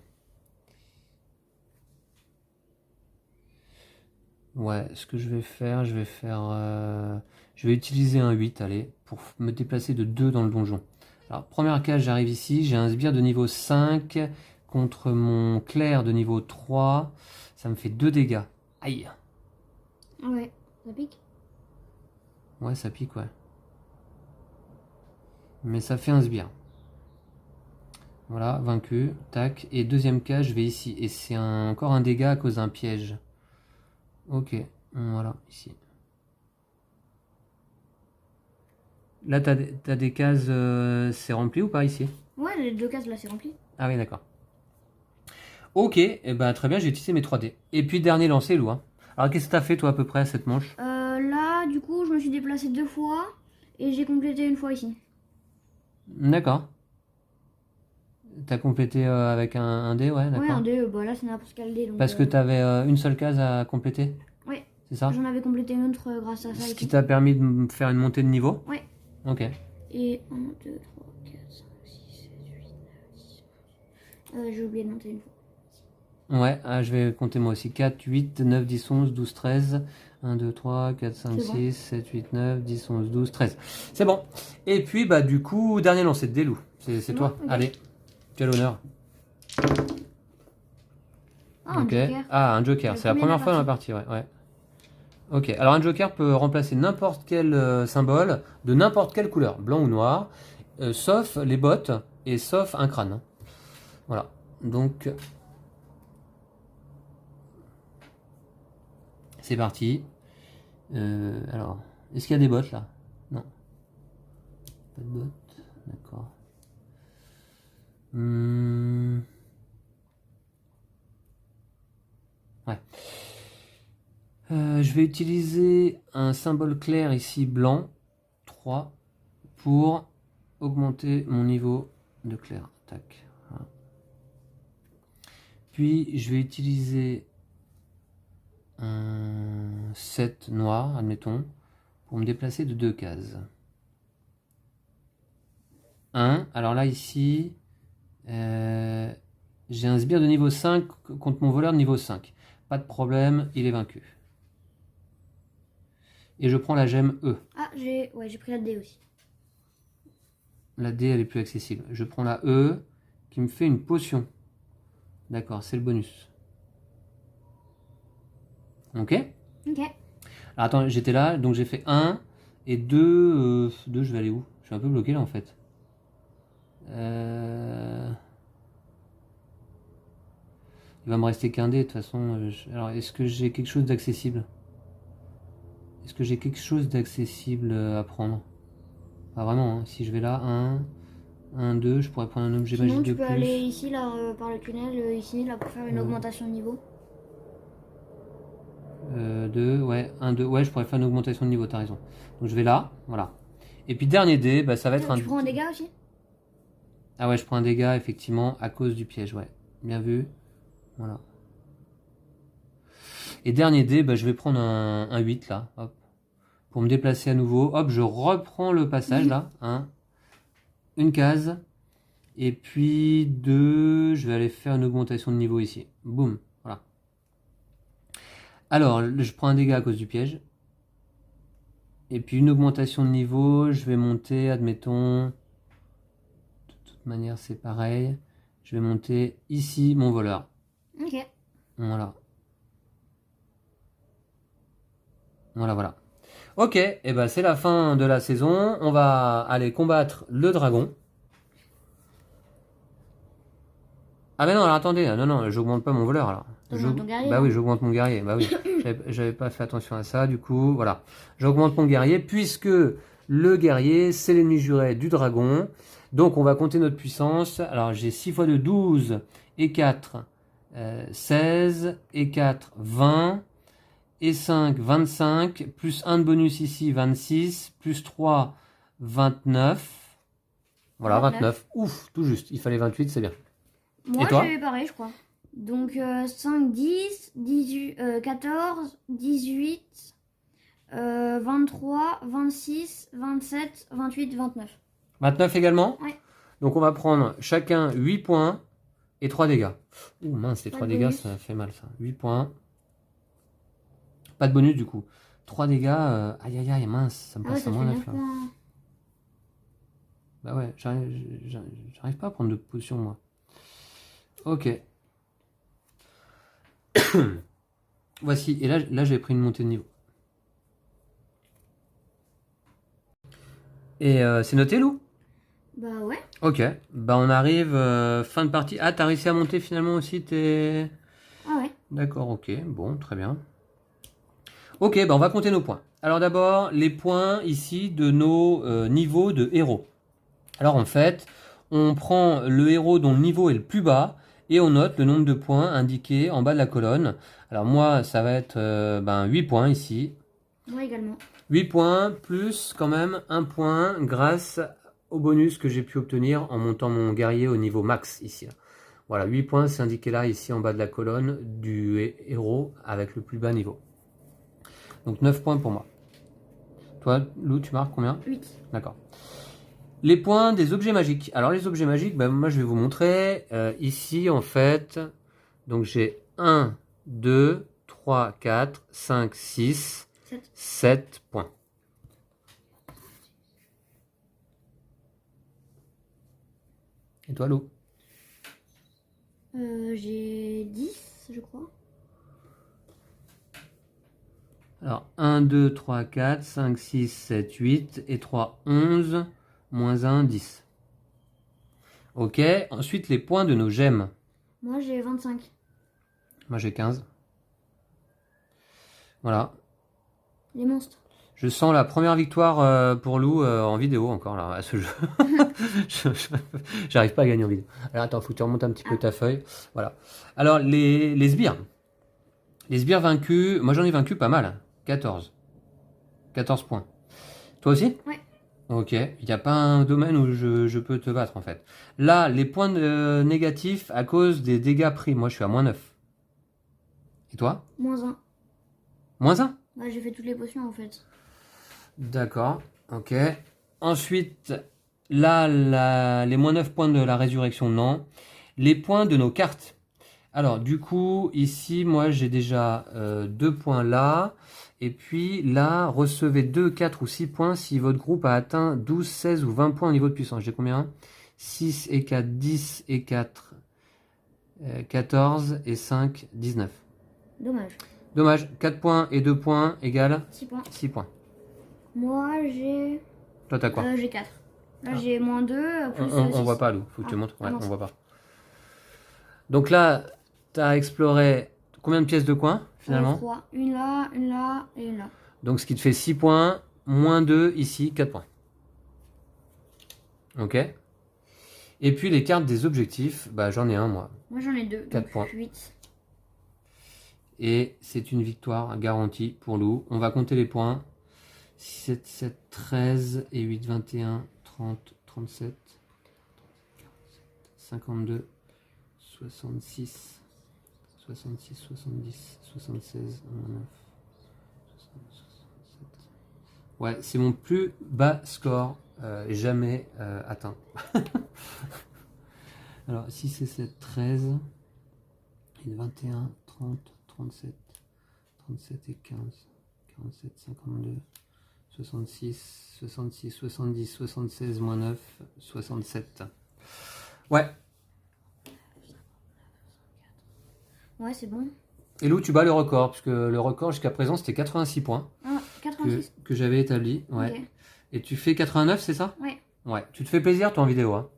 Ouais, ce que je vais faire, je vais utiliser un 8, allez, pour me déplacer de 2 dans le donjon. Alors, première case, j'arrive ici, j'ai un sbire de niveau 5 contre mon clerc de niveau 3. Ça me fait 2 dégâts. Aïe. Ouais, ça pique. Ouais, ça pique, ouais. Mais ça fait un sbire. Voilà, vaincu. Tac. Et deuxième case, je vais ici. Et c'est encore un dégât à cause d'un piège. Ok. Voilà, ici. Là, t'as des cases... c'est rempli ou pas ici? Ouais, les 2 cases là, c'est rempli. Ah oui, d'accord. Ok, et ben, très bien, j'ai utilisé mes 3D. Et puis, dernier lancé, Lou. Hein. Alors, qu'est-ce que t'as fait, toi, à peu près, à cette manche? Là, du coup, je me suis déplacé 2 fois. Et j'ai complété une fois ici. D'accord. T'as complété avec un dé, ouais, d'accord. Ouais, un dé, bah là, c'est n'importe quel dé. Donc, Parce que t'avais une seule case à compléter? Ouais. C'est ça? J'en avais complété une autre grâce à ça. Ce qui t'a permis de me faire une montée de niveau? Ouais. Ok. Et 1, 2, 3, 4, 5, 6, 7, 8, 9, 10. J'ai oublié de monter une fois. Ouais, je vais compter moi aussi. 4, 8, 9, 10, 11, 12, 13. 1, 2, 3, 4, 5, 6, 7, 8, 9, 10, 11, 12, 13. C'est bon. Et puis, bah, du coup, dernier lancer de dé, Lou. C'est toi. Bon, okay. Allez, tu as l'honneur. Ah, un joker. Ah, un joker. C'est la première fois dans la partie, ouais. Ok, alors un joker peut remplacer n'importe quel symbole de n'importe quelle couleur, blanc ou noir, sauf les bottes et sauf un crâne. Voilà, donc c'est parti. Alors, est-ce qu'il y a des bottes là? Non. Pas de bottes, d'accord. Ouais. Je vais utiliser un symbole clair ici, blanc, 3, pour augmenter mon niveau de clair. Tac, puis, je vais utiliser un 7 noir, admettons, pour me déplacer de 2 cases. 1. Alors là, ici, j'ai un sbire de niveau 5 contre mon voleur de niveau 5. Pas de problème, il est vaincu. Et je prends la gemme E. Ah, j'ai pris la D aussi. La D, elle est plus accessible. Je prends la E, qui me fait une potion. D'accord, c'est le bonus. Ok? Ok. Alors attends, j'étais là, donc j'ai fait 1 et 2. 2, je vais aller où? Je suis un peu bloqué là en fait. Il va me rester qu'un dé de toute façon. Alors, est-ce que j'ai quelque chose d'accessible? Est-ce que j'ai quelque chose d'accessible à prendre? Pas vraiment, hein. Si je vais là, 1, 2, je pourrais prendre un objet Sinon, magique de tu peux plus. aller ici, là, par le tunnel, ici, là, pour faire une augmentation de niveau. 2, ouais, 1, 2, ouais, je pourrais faire une augmentation de niveau, t'as raison. Donc je vais là, voilà. Et puis dernier dé, bah, ça va être Tu prends un dégât aussi? Ah ouais, je prends un dégât, effectivement, à cause du piège, ouais. Bien vu. Voilà. Et dernier dé, bah, je vais prendre un 8, là, hop. Pour me déplacer à nouveau. Hop, je reprends le passage, là. Une case. Et puis 2, je vais aller faire une augmentation de niveau ici. Boum, voilà. Alors, je prends un dégât à cause du piège. Et puis une augmentation de niveau, je vais monter, admettons... De toute manière, c'est pareil. Je vais monter ici mon voleur. Ok. Voilà. Voilà. Ok, et ben c'est la fin de la saison. On va aller combattre le dragon. Ah mais non, alors attendez, non, j'augmente pas mon voleur alors. T'augmentes ton guerrier, Bah hein. oui, j'augmente mon guerrier, bah oui. J'avais pas fait attention à ça, du coup, voilà. J'augmente mon guerrier, puisque le guerrier, c'est l'ennemi juré du dragon. Donc on va compter notre puissance. Alors j'ai 6 fois 2, 12, et 4, 16, et 4, 20, et 5, 25, plus 1 de bonus ici, 26, plus 3, 29. Voilà, 29. Ouf, tout juste, il fallait 28, c'est bien. Moi, Et toi? j'avais pareil, je crois. Donc, 5, 10, 18, 14, 18, 23, 26, 27, 28, 29. 29 également? Ouais. Donc on va prendre chacun 8 points et 3 dégâts. Ouh mince, les Pas 3 de dégâts, bonus. ça fait mal ça. 8 points. Pas de bonus du coup. 3 dégâts, aïe, mince, ça me Ah ouais, passe ça à fait moins 9 9 là. points. Bah ouais, j'arrive pas à prendre de potion moi. Ok. Voici, et là j'ai pris une montée de niveau. Et c'est noté, Lou? Bah ouais. Ok, bah on arrive fin de partie. Ah, t'as réussi à monter finalement aussi tes... Ah ouais. D'accord, ok, bon, très bien. Ok, bah on va compter nos points. Alors d'abord, les points ici de nos niveaux de héros. Alors en fait, on prend le héros dont le niveau est le plus bas et on note le nombre de points indiqués en bas de la colonne. Alors moi, ça va être 8 points ici. Moi également. 8 points plus quand même 1 point grâce au bonus que j'ai pu obtenir en montant mon guerrier au niveau max ici. Voilà, 8 points, c'est indiqué là ici en bas de la colonne du héros avec le plus bas niveau. Donc 9 points pour moi. Toi, Lou, tu marques combien? 8. D'accord. Les points des objets magiques. Alors les objets magiques, moi je vais vous montrer. Ici en fait, donc j'ai 1, 2, 3, 4, 5, 6, 7 points. Et toi, Lou? J'ai 10, je crois. Alors 1, 2, 3, 4, 5, 6, 7, 8 et 3, 11, moins 1, 10. Ok, ensuite les points de nos gemmes. Moi j'ai 25. Moi j'ai 15. Voilà. Les monstres. Je sens la première victoire pour Lou en vidéo encore là à ce jeu. J'arrive pas à gagner en vidéo. Alors attends, faut que tu remontes un petit peu ta feuille. Voilà. Alors les sbires. Les sbires vaincus, moi j'en ai vaincu pas mal. 14. 14 points. Toi aussi? Ouais. Ok, il n'y a pas un domaine où je peux te battre en fait. Là, les points négatifs à cause des dégâts pris. Moi, je suis à -9. Et toi? -1. -1? Bah, j'ai fait toutes les potions en fait. D'accord, ok. Ensuite, là, les -9 points de la résurrection, non. Les points de nos cartes. Alors, du coup, ici, moi, j'ai déjà 2 points là. Et puis là, recevez 2, 4 ou 6 points si votre groupe a atteint 12, 16 ou 20 points au niveau de puissance. J'ai combien? 6 et 4, 10 et 4, 14 et 5, 19. Dommage. Dommage, 4 points et 2 points égale 6 points. 6 points. Moi, j'ai... Toi, t'as quoi? J'ai 4. Là, Ah. j'ai -2, plus On 6. voit pas, Lou. Faut que tu Ah, montres. Ouais, ah non, on c'est- voit pas. Donc là, t'as exploré combien de pièces de coin finalement? 3. Une là et une là. Donc ce qui te fait 6 points, -2 ici, 4 points. Ok. Et puis les cartes des objectifs, bah j'en ai un moi. Moi, j'en ai 2. 4 points. 8. Et c'est une victoire garantie pour Lou. On va compter les points. 6, 7, 7, 13 et 8, 21, 30, 37, 52, 66, 66, 70, 76, 9, 67. Ouais, c'est mon plus bas score jamais atteint. Alors, 6 et 7, 13, et 21, 30, 37, 37 et 15, 47, 52, 66, 66, 70, 76, -9, 67. Ouais. Ouais, c'est bon. Et Lou, tu bats le record, parce que le record jusqu'à présent c'était 86 points Ah, 86. que j'avais établi. Ouais. Ok. Et tu fais 89, c'est ça? Ouais. Ouais. Tu te fais plaisir toi en vidéo, hein?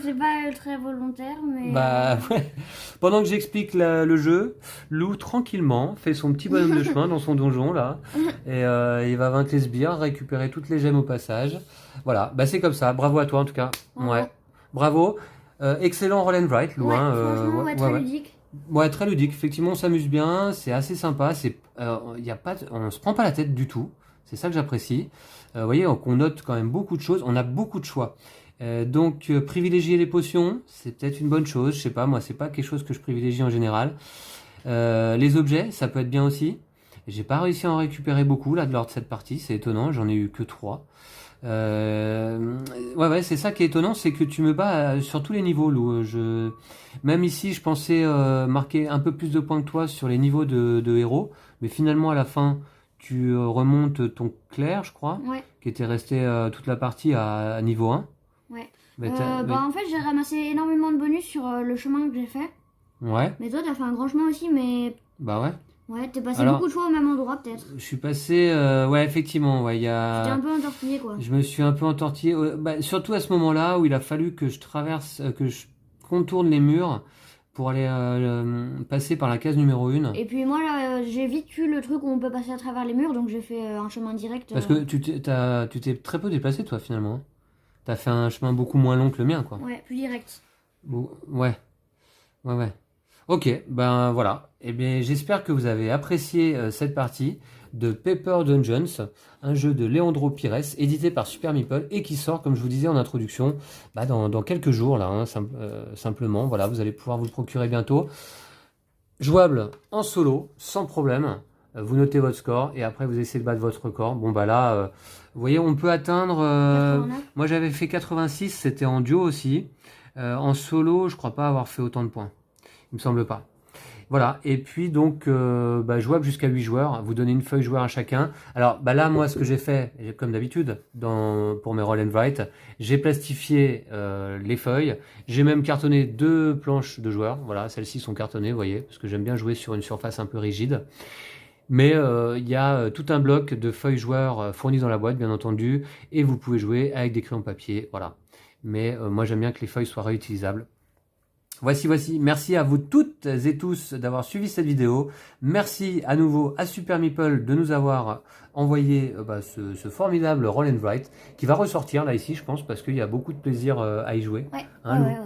C'est pas très volontaire, mais... Bah ouais. Pendant que j'explique le jeu, Lou tranquillement fait son petit bonhomme de chemin dans son donjon là, et il va vaincre les sbires, récupérer toutes les gemmes au passage. Voilà, bah c'est comme ça. Bravo à toi en tout cas. Bravo. Ouais, bravo. Excellent roll and write, Lou. Ouais, hein, franchement, ouais, très ouais. ludique. Ouais, très ludique. Effectivement, on s'amuse bien, c'est assez sympa. Y a pas, on se prend pas la tête du tout. C'est ça que j'apprécie. Vous voyez, on note quand même beaucoup de choses. On a beaucoup de choix. Donc privilégier les potions, c'est peut-être une bonne chose. Je sais pas, moi, c'est pas quelque chose que je privilégie en général. Les objets, ça peut être bien aussi. J'ai pas réussi à en récupérer beaucoup là lors de cette partie. C'est étonnant. J'en ai eu que 3. Ouais, c'est ça qui est étonnant, c'est que tu me bats sur tous les niveaux, Lou. Même ici, je pensais marquer un peu plus de points que toi sur les niveaux de héros, mais finalement, à la fin, tu remontes ton clerc, je crois, Ouais, qui était resté toute la partie à niveau 1. ouais. Mais Bah, en fait, j'ai ramassé énormément de bonus sur le chemin que j'ai fait. ouais, Mais toi, t'as fait un grand chemin aussi, mais... bah ouais. Ouais, t'es passé Alors, beaucoup de fois au même endroit, peut-être. Je suis passé, ouais, effectivement, ouais, il y T'es a... un peu entortillé, quoi. Je me suis un peu entortillé, bah, surtout à ce moment-là où il a fallu que je traverse, que je contourne les murs pour aller passer par la case numéro 1. Et puis moi, là, j'ai vite eu le truc où on peut passer à travers les murs, donc j'ai fait un chemin direct. Parce que tu t'es très peu déplacé, toi, finalement. Hein. T'as fait un chemin beaucoup moins long que le mien, quoi. Ouais, plus direct. Bon, ouais, ouais. Ok, ben voilà. Eh bien, j'espère que vous avez apprécié cette partie de Paper Dungeons, un jeu de Leandro Pires, édité par Super Meeple et qui sort, comme je vous disais en introduction, bah, dans quelques jours, là, hein, simplement. Voilà, vous allez pouvoir vous le procurer bientôt. Jouable en solo, sans problème. Vous notez votre score et après vous essayez de battre votre record. Bon, bah là, vous voyez, on peut atteindre. 89. Moi, j'avais fait 86, c'était en duo aussi. En solo, je crois pas avoir fait autant de points. Il me semble pas. Voilà, et puis donc jouable jusqu'à 8 joueurs, vous donnez une feuille joueur à chacun. Alors bah là, moi, ce que j'ai fait, comme d'habitude, pour mes roll and write, j'ai plastifié les feuilles, j'ai même cartonné 2 planches de joueurs, voilà, celles-ci sont cartonnées, vous voyez, parce que j'aime bien jouer sur une surface un peu rigide. Mais il y a tout un bloc de feuilles joueurs fournis dans la boîte, bien entendu, et vous pouvez jouer avec des crayons papier, voilà. Mais moi, j'aime bien que les feuilles soient réutilisables. Voici. Merci à vous toutes et tous d'avoir suivi cette vidéo. Merci à nouveau à Super Meeple de nous avoir envoyé ce formidable roll and write qui va ressortir là ici, je pense, parce qu'il y a beaucoup de plaisir à y jouer. Ouais, Hein, ouais.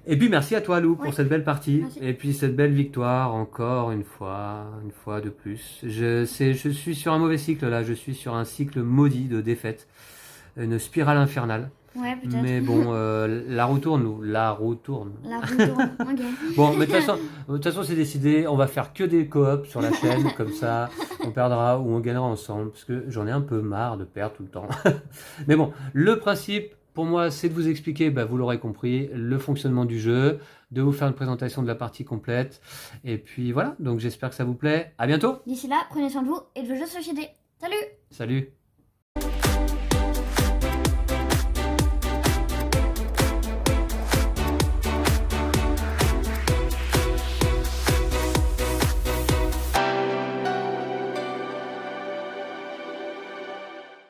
Et puis merci à toi, Lou, pour cette belle partie. Merci. Et puis cette belle victoire, encore une fois de plus. Je suis sur un mauvais cycle là, je suis sur un cycle maudit de défaites. une spirale infernale. Ouais, peut-être. Mais bon, la roue tourne, nous. La roue tourne. La roue tourne. Ok. Bon, mais de toute façon, c'est décidé. On va faire que des coops sur la chaîne, comme ça, on perdra ou on gagnera ensemble, parce que j'en ai un peu marre de perdre tout le temps. Mais bon, le principe, pour moi, c'est de vous expliquer, bah, vous l'aurez compris, le fonctionnement du jeu, de vous faire une présentation de la partie complète. Et puis voilà, donc j'espère que ça vous plaît. À bientôt. D'ici là, prenez soin de vous et de vos jeux de société. Salut! Salut!